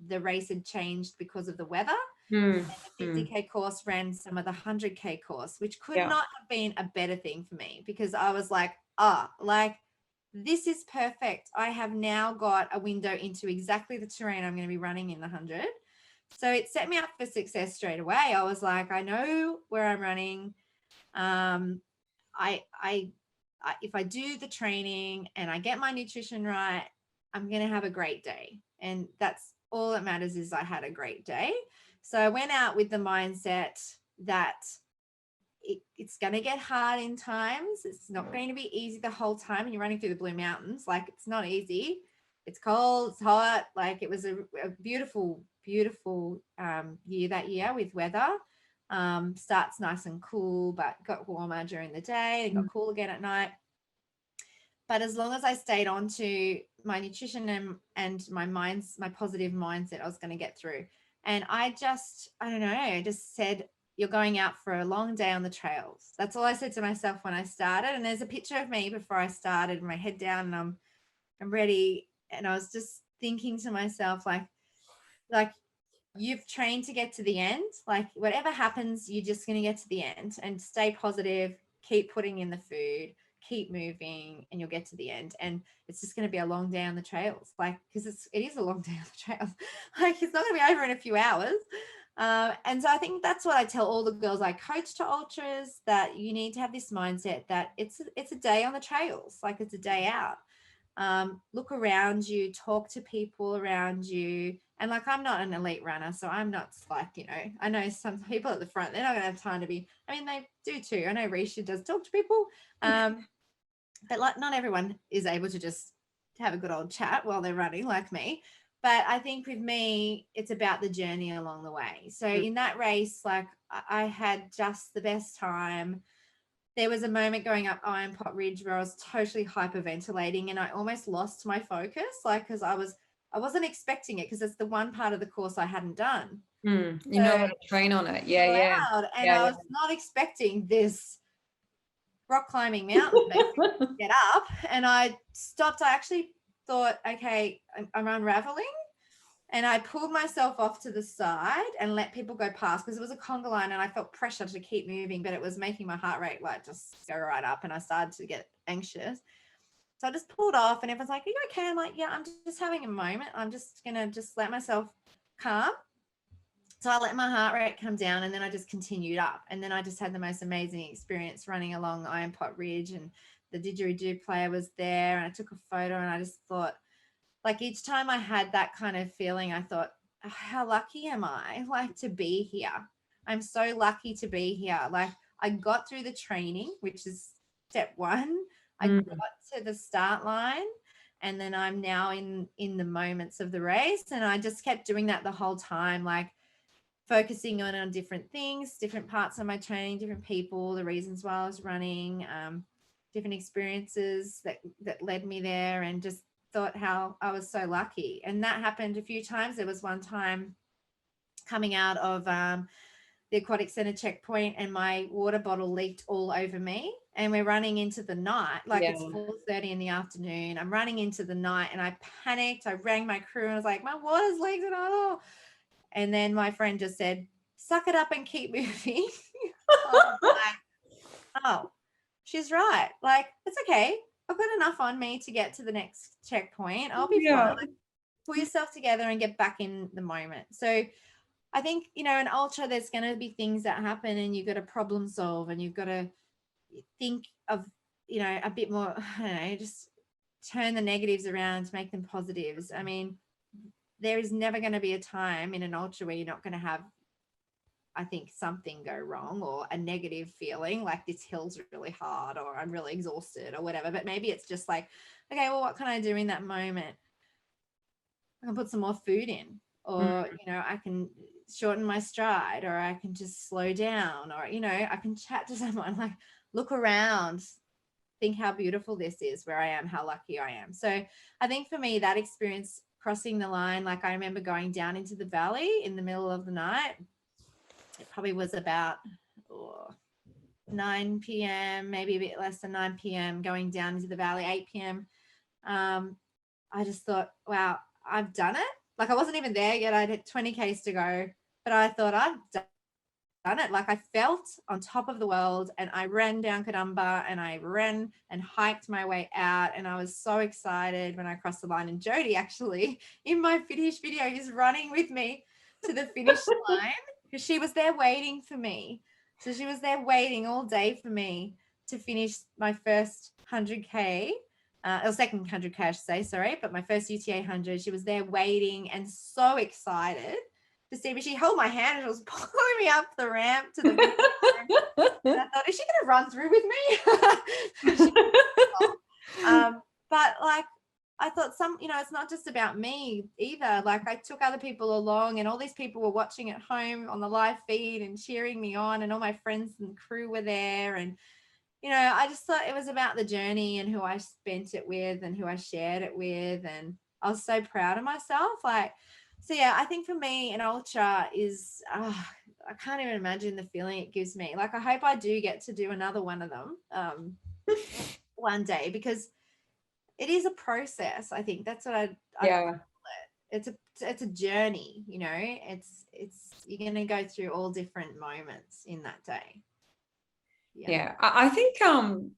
the race had changed because of the weather. Mm, The mm, 50K course ran some of the 100K course, which could yeah. not have been a better thing for me, because I was like, like, this is perfect. I have now got a window into exactly the terrain I'm going to be running in the 100. So it set me up for success straight away. I was like, I know where I'm running. I if I do the training and I get my nutrition right, I'm going to have a great day. And that's all that matters, is I had a great day. So I went out with the mindset that it's going to get hard in times. It's not going to be easy the whole time. And you're running through the Blue Mountains. Like, it's not easy. It's cold, it's hot. Like, it was a beautiful, beautiful year that year with weather. Starts nice and cool, but got warmer during the day and got cool again at night. But as long as I stayed on to my nutrition and my positive mindset, I was going to get through. And I don't know, I just said, you're going out for a long day on the trails. That's all I said to myself when I started. And there's a picture of me before I started, my head down, and I'm ready. And I was just thinking to myself, like you've trained to get to the end. Like, whatever happens, you're just going to get to the end, and stay positive, keep putting in the food, keep moving, and you'll get to the end. And it's just going to be a long day on the trails, like, because it is a long day on the trails. Like, it's not going to be over in a few hours. And so I think that's what I tell all the girls I coach to ultras, that you need to have this mindset that it's a day on the trails, like, it's a day out. Look around you, talk to people around you. And like, I'm not an elite runner, so I'm not like, I know some people at the front, they're not going to have time to be, I mean, they do too. I know Risha does talk to people, but like, not everyone is able to just have a good old chat while they're running like me. But I think with me, it's about the journey along the way. So in that race, like, I had just the best time. There was a moment going up Iron Pot Ridge where I was totally hyperventilating, and I almost lost my focus, like, because I wasn't expecting it, because it's the one part of the course I hadn't done. You So know how to train on it. Yeah, yeah. loud, and Yeah, I was not expecting this rock climbing mountain basically to get up. And I stopped. I actually thought, okay, I'm unraveling. And I pulled myself off to the side and let people go past, because it was a conga line and I felt pressure to keep moving, but it was making my heart rate like just go right up, and I started to get anxious. So I just pulled off, and everyone's like, are you okay? I'm like, yeah, I'm just having a moment. I'm just going to just let myself calm. So I let my heart rate come down, and then I just continued up. And then I just had the most amazing experience running along Iron Pot Ridge, and the didgeridoo player was there, and I took a photo, and I just thought, like, each time I had that kind of feeling, I thought, oh, how lucky am I, like, to be here? I'm so lucky to be here. Like, I got through the training, which is step one. I got to the start line, and then I'm now in the moments of the race. And I just kept doing that the whole time, like focusing on different things, different parts of my training, different people, the reasons why I was running, different experiences that led me there, and just thought how I was so lucky. And that happened a few times. There was one time coming out of the aquatic center checkpoint, and my water bottle leaked all over me, and we're running into the night, like it's 4:30 in the afternoon. I'm running into the night, and I panicked. I rang my crew and I was like, my water's leaked. And then my friend just said, suck it up and keep moving. I was like, oh, she's right. Like, it's okay. I've got enough on me to get to the next checkpoint. I'll be fine. Like, pull yourself together and get back in the moment. So I think, in ultra, there's going to be things that happen, and you've got to problem solve, and you've got to think of, a bit more, I don't know, just turn the negatives around to make them positives. I mean, there is never going to be a time in an ultra where you're not going to have, I think, something go wrong, or a negative feeling like this hill's really hard, or I'm really exhausted, or whatever. But maybe it's just like, okay, well, what can I do in that moment? I can put some more food in, or, I can shorten my stride, or I can just slow down, or, I can chat to someone, like, look around, think how beautiful this is where I am, how lucky I am. So I think for me, that experience crossing the line, like, I remember going down into the valley in the middle of the night. It probably was about 9 p.m., maybe a bit less than 9 p.m., going down into the valley, 8 p.m. I just thought, wow, I've done it. Like, I wasn't even there yet. I had 20 Ks to go. but I thought I've done it. Like I felt on top of the world, and I ran down Kadumba and I ran and hiked my way out, and I was so excited when I crossed the line. And Jodie actually in my finish video is running with me to the finish line because she was there waiting for me. So she was there waiting all day for me to finish my first 100K. Or second 100K, I should say, sorry, but my first UTA 100. She was there waiting and so excited to see me. She held my hand and she was pulling me up the ramp to the finish line. And I thought, is she going to run through with me? But like, I thought it's not just about me either. Like I took other people along, and all these people were watching at home on the live feed and cheering me on, and all my friends and crew were there. And, I just thought it was about the journey and who I spent it with and who I shared it with. And I was so proud of myself. So yeah, I think for me, an ultra is, I can't even imagine the feeling it gives me. Like, I hope I do get to do another one of them one day, because it is a process. I think that's what I call it. It's a journey, it's you're going to go through all different moments in that day. Yeah. I think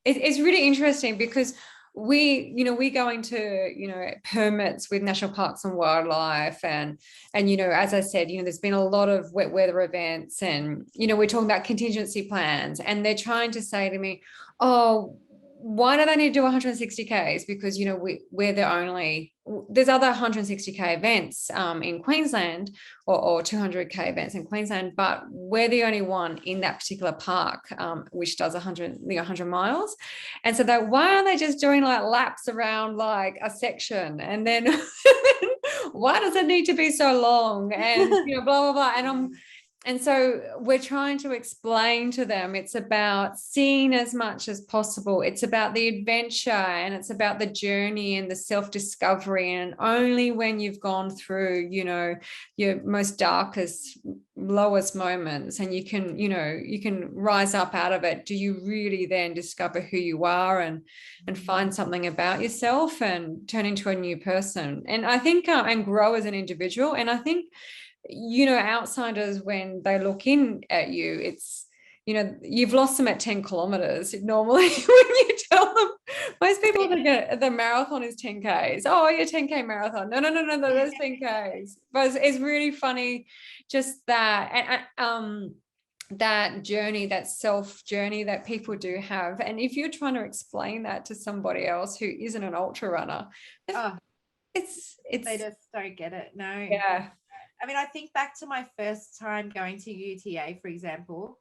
it's really interesting because we go into permits with national parks and wildlife, and as I said, there's been a lot of wet weather events, and we're talking about contingency plans, and they're trying to say to me, oh, why do they need to do 160 Ks? Because we're the only, there's other 160 K events in Queensland, or 200 K events in Queensland, but we're the only one in that particular park which does 100 miles. And so why aren't they just doing like laps around like a section, and then why does it need to be so long, and blah blah blah. And so we're trying to explain to them it's about seeing as much as possible. It's about the adventure, and it's about the journey and the self-discovery. And only when you've gone through, your most darkest, lowest moments, and you can rise up out of it, do you really then discover who you are and find something about yourself and turn into a new person. And I think and grow as an individual. And I think outsiders, when they look in at you, it's you've lost them at 10 kilometers normally. When you tell them, most people think the marathon is 10 Ks. Oh, you're 10K marathon. No, there's 10 Ks. But it's really funny, just that, and that journey, that self journey that people do have. And if you're trying to explain that to somebody else who isn't an ultra runner, it's they just don't get it. No. Yeah. I mean, I think back to my first time going to UTA, for example,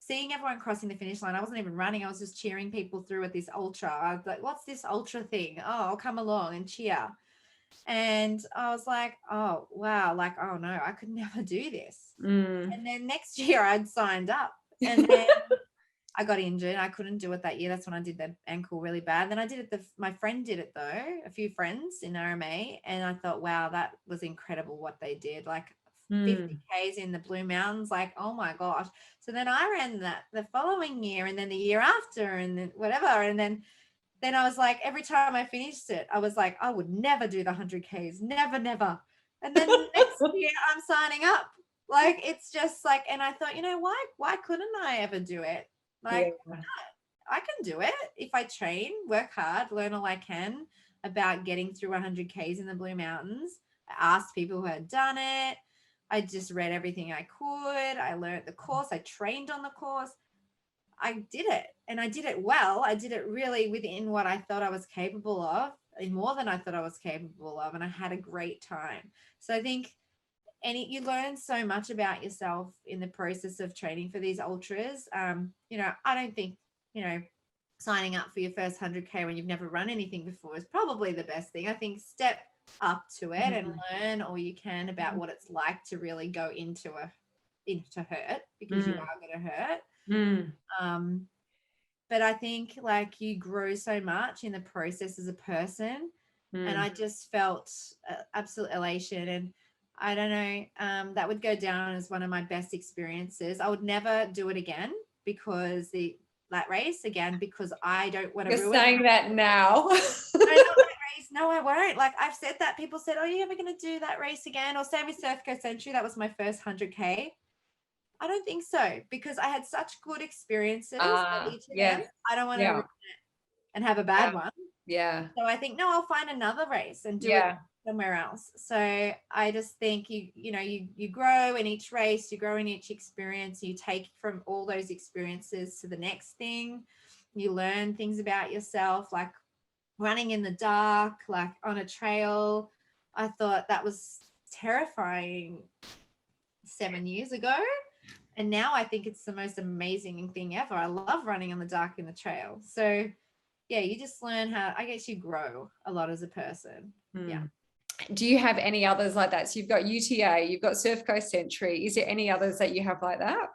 seeing everyone crossing the finish line. I wasn't even running. I was just cheering people through at this ultra. I was like, what's this ultra thing? Oh, I'll come along and cheer. And I was like, oh, wow. Like, oh no, I could never do this. And then next year I'd signed up, and then I got injured. I couldn't do it that year. That's when I did the ankle really bad. Then I did it. My friend did it though, a few friends in RMA. And I thought, wow, that was incredible what they did. Like 50 Ks in the Blue Mountains. Like, oh my gosh. So then I ran that the following year, and then the year after, and then whatever. And then I was like, every time I finished it, I was like, I would never do the 100 Ks. Never. And then next year I'm signing up. Like, it's just like, and I thought, why couldn't I ever do it? Like, I can do it if I train, work hard, learn all I can about getting through 100 Ks in the Blue Mountains. I asked people who had done it. I just read everything I could. I learned the course. I trained on the course. I did it, and I did it well. I did it really within what I thought I was capable of, and more than I thought I was capable of, and I had a great time. So I think you learn so much about yourself in the process of training for these ultras. I don't think, signing up for your first 100K when you've never run anything before is probably the best thing. I think step up to it and learn all you can about what it's like to really go into hurt, because you are going to hurt. But I think like you grow so much in the process as a person. And I just felt absolute elation. And I don't know, that would go down as one of my best experiences. I would never do it again, because that race again, because I don't want to ruin. You're saying that now. I don't want to race No, I won't. Like I've said that, people said, "Oh, are you ever going to do that race again?" Or Sammy Surf Coast Century. That was my first 100K. I don't think so, because I had such good experiences at each of them. Yes. I don't want to Yeah. and have a Yeah. bad one. Yeah. So I think, no, I'll find another race and do it Yeah. somewhere else. So I just think you grow in each race, you grow in each experience, you take from all those experiences to the next thing. You learn things about yourself, like running in the dark, like on a trail. I thought that was terrifying 7 years ago. And now I think it's the most amazing thing ever. I love running on the dark in the trail. So yeah, you just learn how, I guess you grow a lot as a person. Yeah. Do you have any others like that? So you've got UTA, you've got Surf Coast Century. Is there any others that you have like that?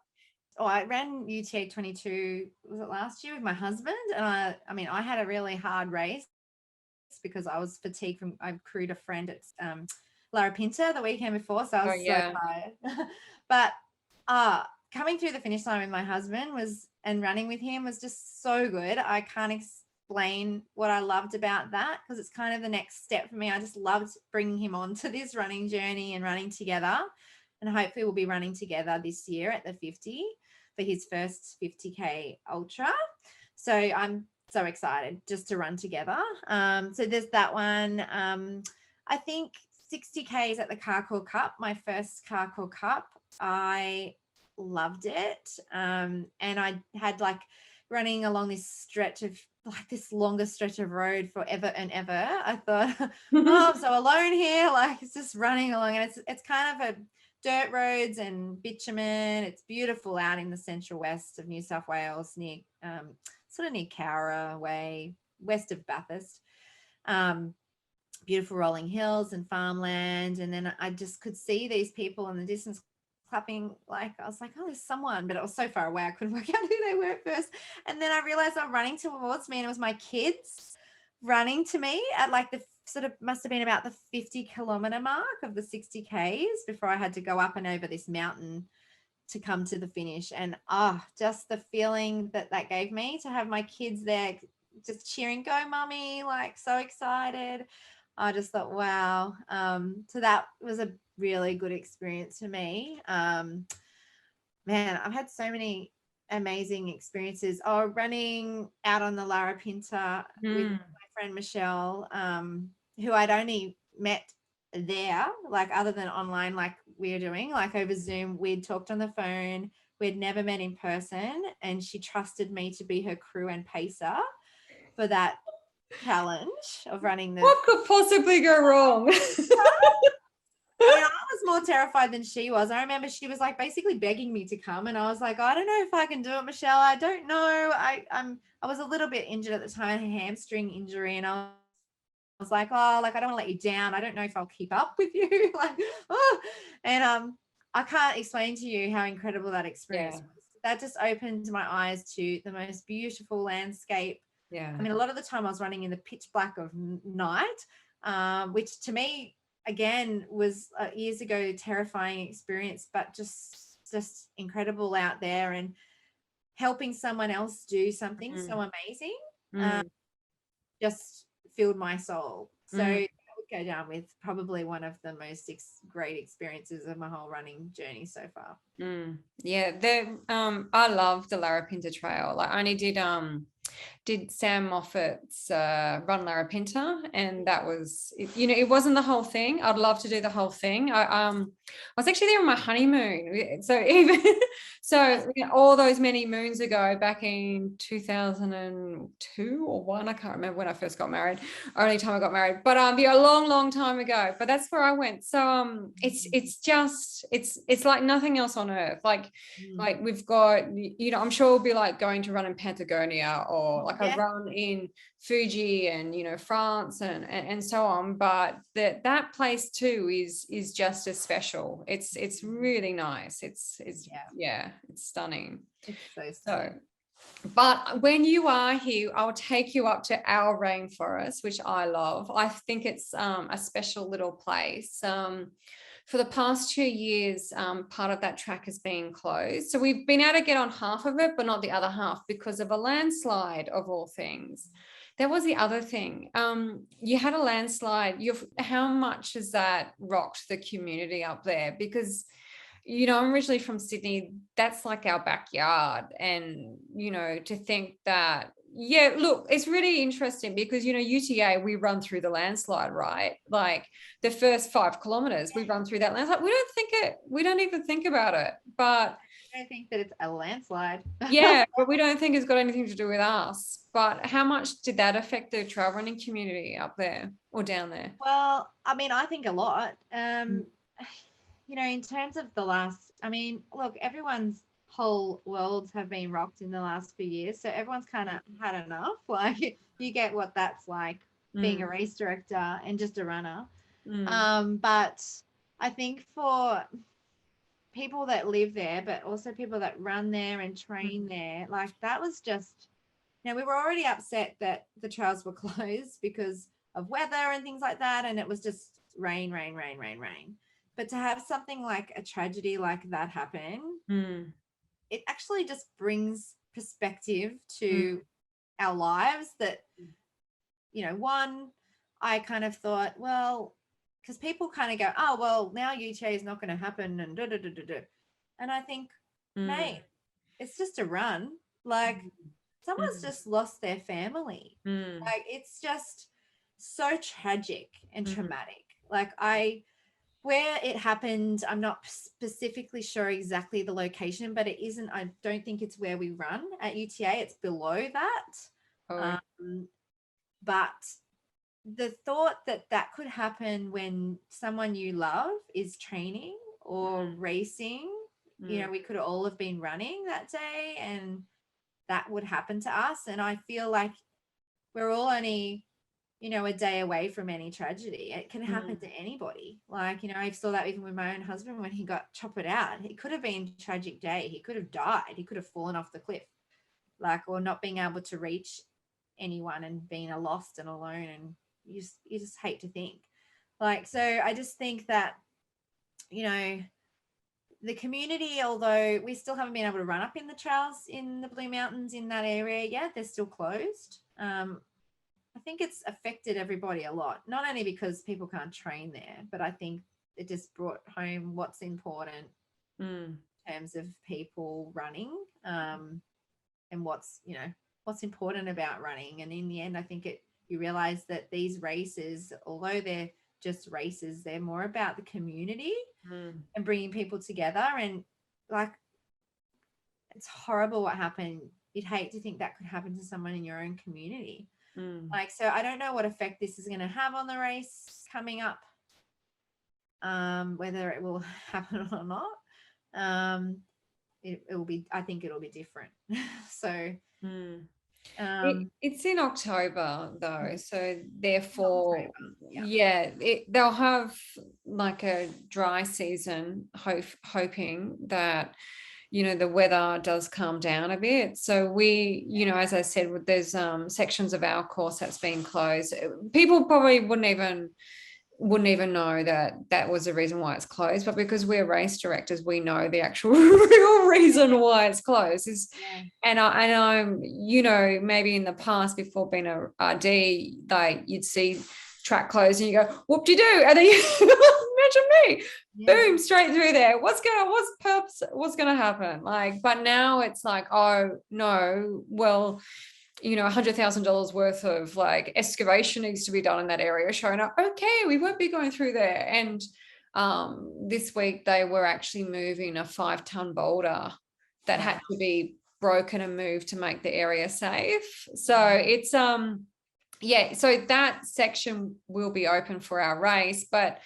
Oh, I ran UTA 22, was it last year, with my husband? And I mean, I had a really hard race because I was fatigued from, I crewed a friend at Larapinta the weekend before. So I was so tired. But coming through the finish line with my husband and running with him was just so good. I can't explain what I loved about that, because it's kind of the next step for me. I just loved bringing him on to this running journey and running together. And hopefully we'll be running together this year at the 50 for his first 50K ultra. So I'm so excited just to run together. So there's that one. I think 60K is at the Carcool Cup, my first Carcool Cup. I loved it. And I had like running along this stretch of like this longest stretch of road forever and ever. I thought, oh, I'm so alone here. Like it's just running along, and it's kind of a dirt roads and bitumen. It's beautiful out in the central west of New South Wales, near sort of near Cowra way, west of Bathurst. Beautiful rolling hills and farmland. And then I just could see these people in the distance clapping. Like I was like, oh, there's someone, but it was so far away I couldn't work out who they were at first. And then I realized they were running towards me, and it was my kids running to me at like the sort of must have been about the 50-kilometer mark of the 60Ks before I had to go up and over this mountain to come to the finish. And just the feeling that gave me to have my kids there just cheering, go mummy, like so excited. I just thought, wow. So that was a really good experience for me. Man, I've had so many amazing experiences. Running out on the Larapinta with my friend Michelle, who I'd only met there, like other than online, like we're doing, like over Zoom. We'd talked on the phone, we'd never met in person, and she trusted me to be her crew and pacer for that challenge of running the. What could possibly go wrong? I mean, I was more terrified than she was. I remember she was like basically begging me to come, and I was like, I don't know if I can do it, Michelle. I don't know. I was a little bit injured at the time, a hamstring injury, and I was like, oh, like I don't want to let you down. I don't know if I'll keep up with you. Like, oh, and I can't explain to you how incredible that experience was. That just opened my eyes to the most beautiful landscape. Yeah. I mean, a lot of the time I was running in the pitch black of night, which to me, again, was years ago terrifying experience, but just incredible out there, and helping someone else do something so amazing just filled my soul. So I would go down with probably one of the most great experiences of my whole running journey so far. Yeah, I love the Larapinta Trail. Like I only did Sam Moffat's Run Larapinta, and that was, it wasn't the whole thing. I'd love to do the whole thing. I was actually there on my honeymoon, so all those many moons ago, back in 2002 or 1, I can't remember when I first got married, only time I got married, but a long time ago. But that's where I went. So it's like nothing else on earth. Like we've got, I'm sure it'll be like going to run in Patagonia, or like a run in Fuji and France and so on, but that place too is just as special. It's really nice. It's stunning. It's so but when you are here, I'll take you up to our rainforest, which I love. I think it's a special little place. For the past 2 years, part of that track has been closed. So we've been able to get on half of it, but not the other half because of a landslide of all things. That was the other thing. You had a landslide. How much has that rocked the community up there? Because, I'm originally from Sydney. That's like our backyard. And, to think that, yeah, look, it's really interesting because, UTA, we run through the landslide, right? Like the first 5 kilometers, we run through that landslide. We don't even think about it. But I think that it's a landslide. yeah, but we don't think it's got anything to do with us. But how much did that affect the trail running community up there or down there? Well, I mean, I think a lot. In terms of look, everyone's whole worlds have been rocked in the last few years. So everyone's kind of had enough. Like you get what that's like being a race director and just a runner. But I think for people that live there, but also people that run there and train there, like that was just, we were already upset that the trails were closed because of weather and things like that. And it was just rain, rain, rain, rain, rain. But to have something like a tragedy like that happen, it actually just brings perspective to our lives that, one, I kind of thought, well, because people kind of go, oh, well, now UTA is not going to happen and da. And I think, mate, it's just a run. Like someone's just lost their family. Like it's just so tragic and traumatic. Like where it happened, I'm not specifically sure exactly the location, but it isn't, I don't think it's where we run at UTA. It's below that. But the thought that that could happen when someone you love is training or racing, we could all have been running that day and that would happen to us. And I feel like we're all only, a day away from any tragedy. It can happen to anybody. Like, I saw that even with my own husband when he got choppered out. It could have been a tragic day. He could have died. He could have fallen off the cliff, or not being able to reach anyone and being lost and alone. And you just hate to think. So I just think that, the community, although we still haven't been able to run up in the trails in the Blue Mountains in that area, they're still closed. I think it's affected everybody a lot, not only because people can't train there, but I think it just brought home what's important in terms of people running, and what's important about running. And in the end, I think you realize that these races, although they're just races, they're more about the community and bringing people together. And it's horrible what happened. You'd hate to think that could happen to someone in your own community. So I don't know what effect this is going to have on the race coming up, whether it will happen or not. It will be, I think it'll be different. So it's in October though, so therefore they'll have like a dry season, hoping that the weather does calm down a bit. So we, as I said, there's sections of our course that's been closed. People probably wouldn't even know that was the reason why it's closed, but because we're race directors, we know the actual real reason why it's closed is. And I'm, maybe in the past before being a RD, like you'd see track closed and you go, whoop-de-doo, and then you imagine me, boom, straight through there. What's gonna happen? But now it's like, oh no, well, $100,000 worth of excavation needs to be done in that area, showing up. Okay, we won't be going through there. And this week they were actually moving a 5-ton boulder that had to be broken and moved to make the area safe. So it's so that section will be open for our race. But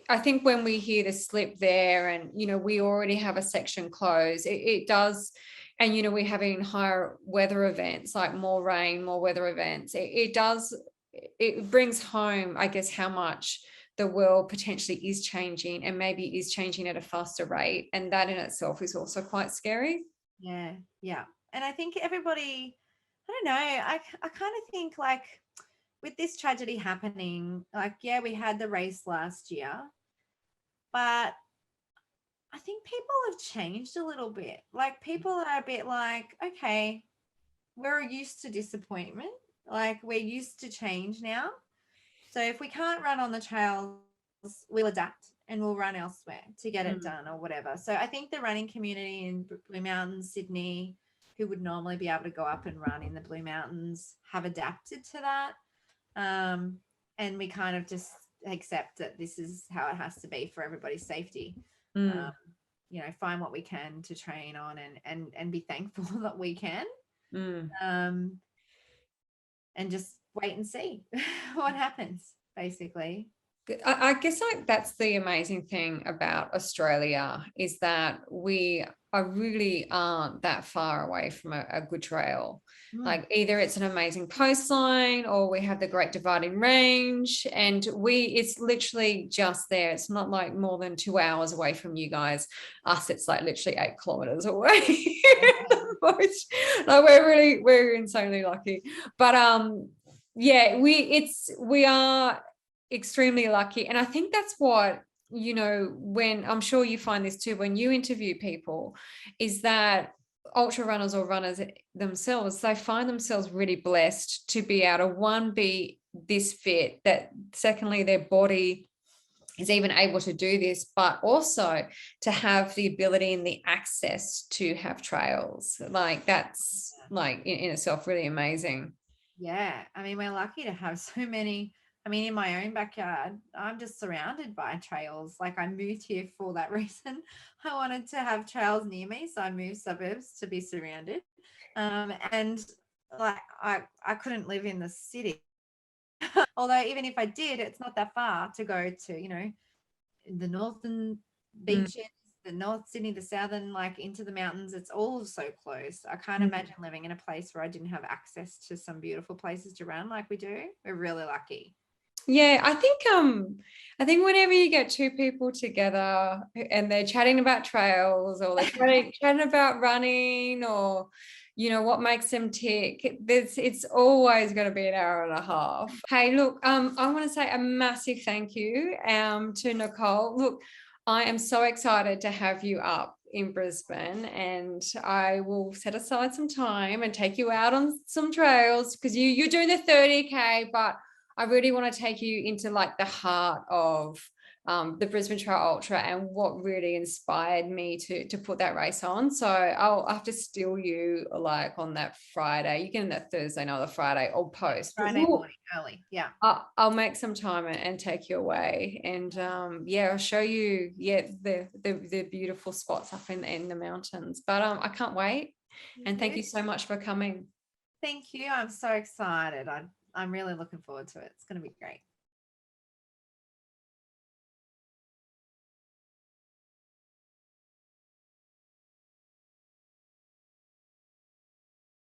I think when we hear the slip there and we already have a section closed, it does. And we're having higher weather events, like more rain, more weather events. It brings home, I guess, how much the world potentially is changing, and maybe is changing at a faster rate. And that in itself is also quite scary. Yeah. And I think everybody, I don't know, I kind of think with this tragedy happening, we had the race last year, but I think people have changed a little bit. People are a bit okay, we're used to disappointment. Like we're used to change now. So if we can't run on the trails, we'll adapt and we'll run elsewhere to get it done or whatever. So I think the running community in Blue Mountains, Sydney, who would normally be able to go up and run in the Blue Mountains, have adapted to that. And we kind of just accept that this is how it has to be for everybody's safety. You know, find what we can to train on and be thankful that we can. And just wait and see what happens, basically. I guess like that's the amazing thing about Australia, is that we are really aren't that far away from a good trail. Like either it's an amazing coastline or we have the Great Dividing Range, and it's literally just there. It's not like more than 2 hours away from you guys. Us, it's like literally 8 kilometers away. Like we're insanely lucky. But yeah, we are extremely lucky. And I think that's what, you know, when I'm sure you find this too, when you interview people, is that ultra runners or runners themselves, they find themselves really blessed to be able to, one, be this fit, that secondly, their body is even able to do this, but also to have the ability and the access to have trails. Like that's like in itself really amazing. Yeah. I mean, we're lucky to have so many. I mean, in my own backyard, I'm just surrounded by trails. Like I moved here for that reason. I wanted to have trails near me, so I moved suburbs to be surrounded. And like I couldn't live in the city. Although even if I did, it's not that far to go to, you know, the northern beaches, the North Sydney, the southern, like into the mountains. It's all so close. I can't imagine living in a place where I didn't have access to some beautiful places to run like we do. We're really lucky. Yeah, I think whenever you get two people together and they're chatting about trails, or they're chatting about running, or you know what makes them tick, it's always going to be an hour and a half. Hey, look, I want to say a massive thank you to Nicole. Look, I am so excited to have you up in Brisbane, and I will set aside some time and take you out on some trails, because you're doing the 30K, but I really want to take you into like the heart of the Brisbane Trail Ultra and what really inspired me to put that race on. So I'll have to steal you like on that Friday. You can that Thursday, not the Friday, or post. Friday morning early. Yeah. I'll make some time and take you away, and yeah, I'll show you the beautiful spots up in the mountains. But I can't wait. And thank you so much for coming. Thank you. I'm so excited. I'm really looking forward to it. It's going to be great.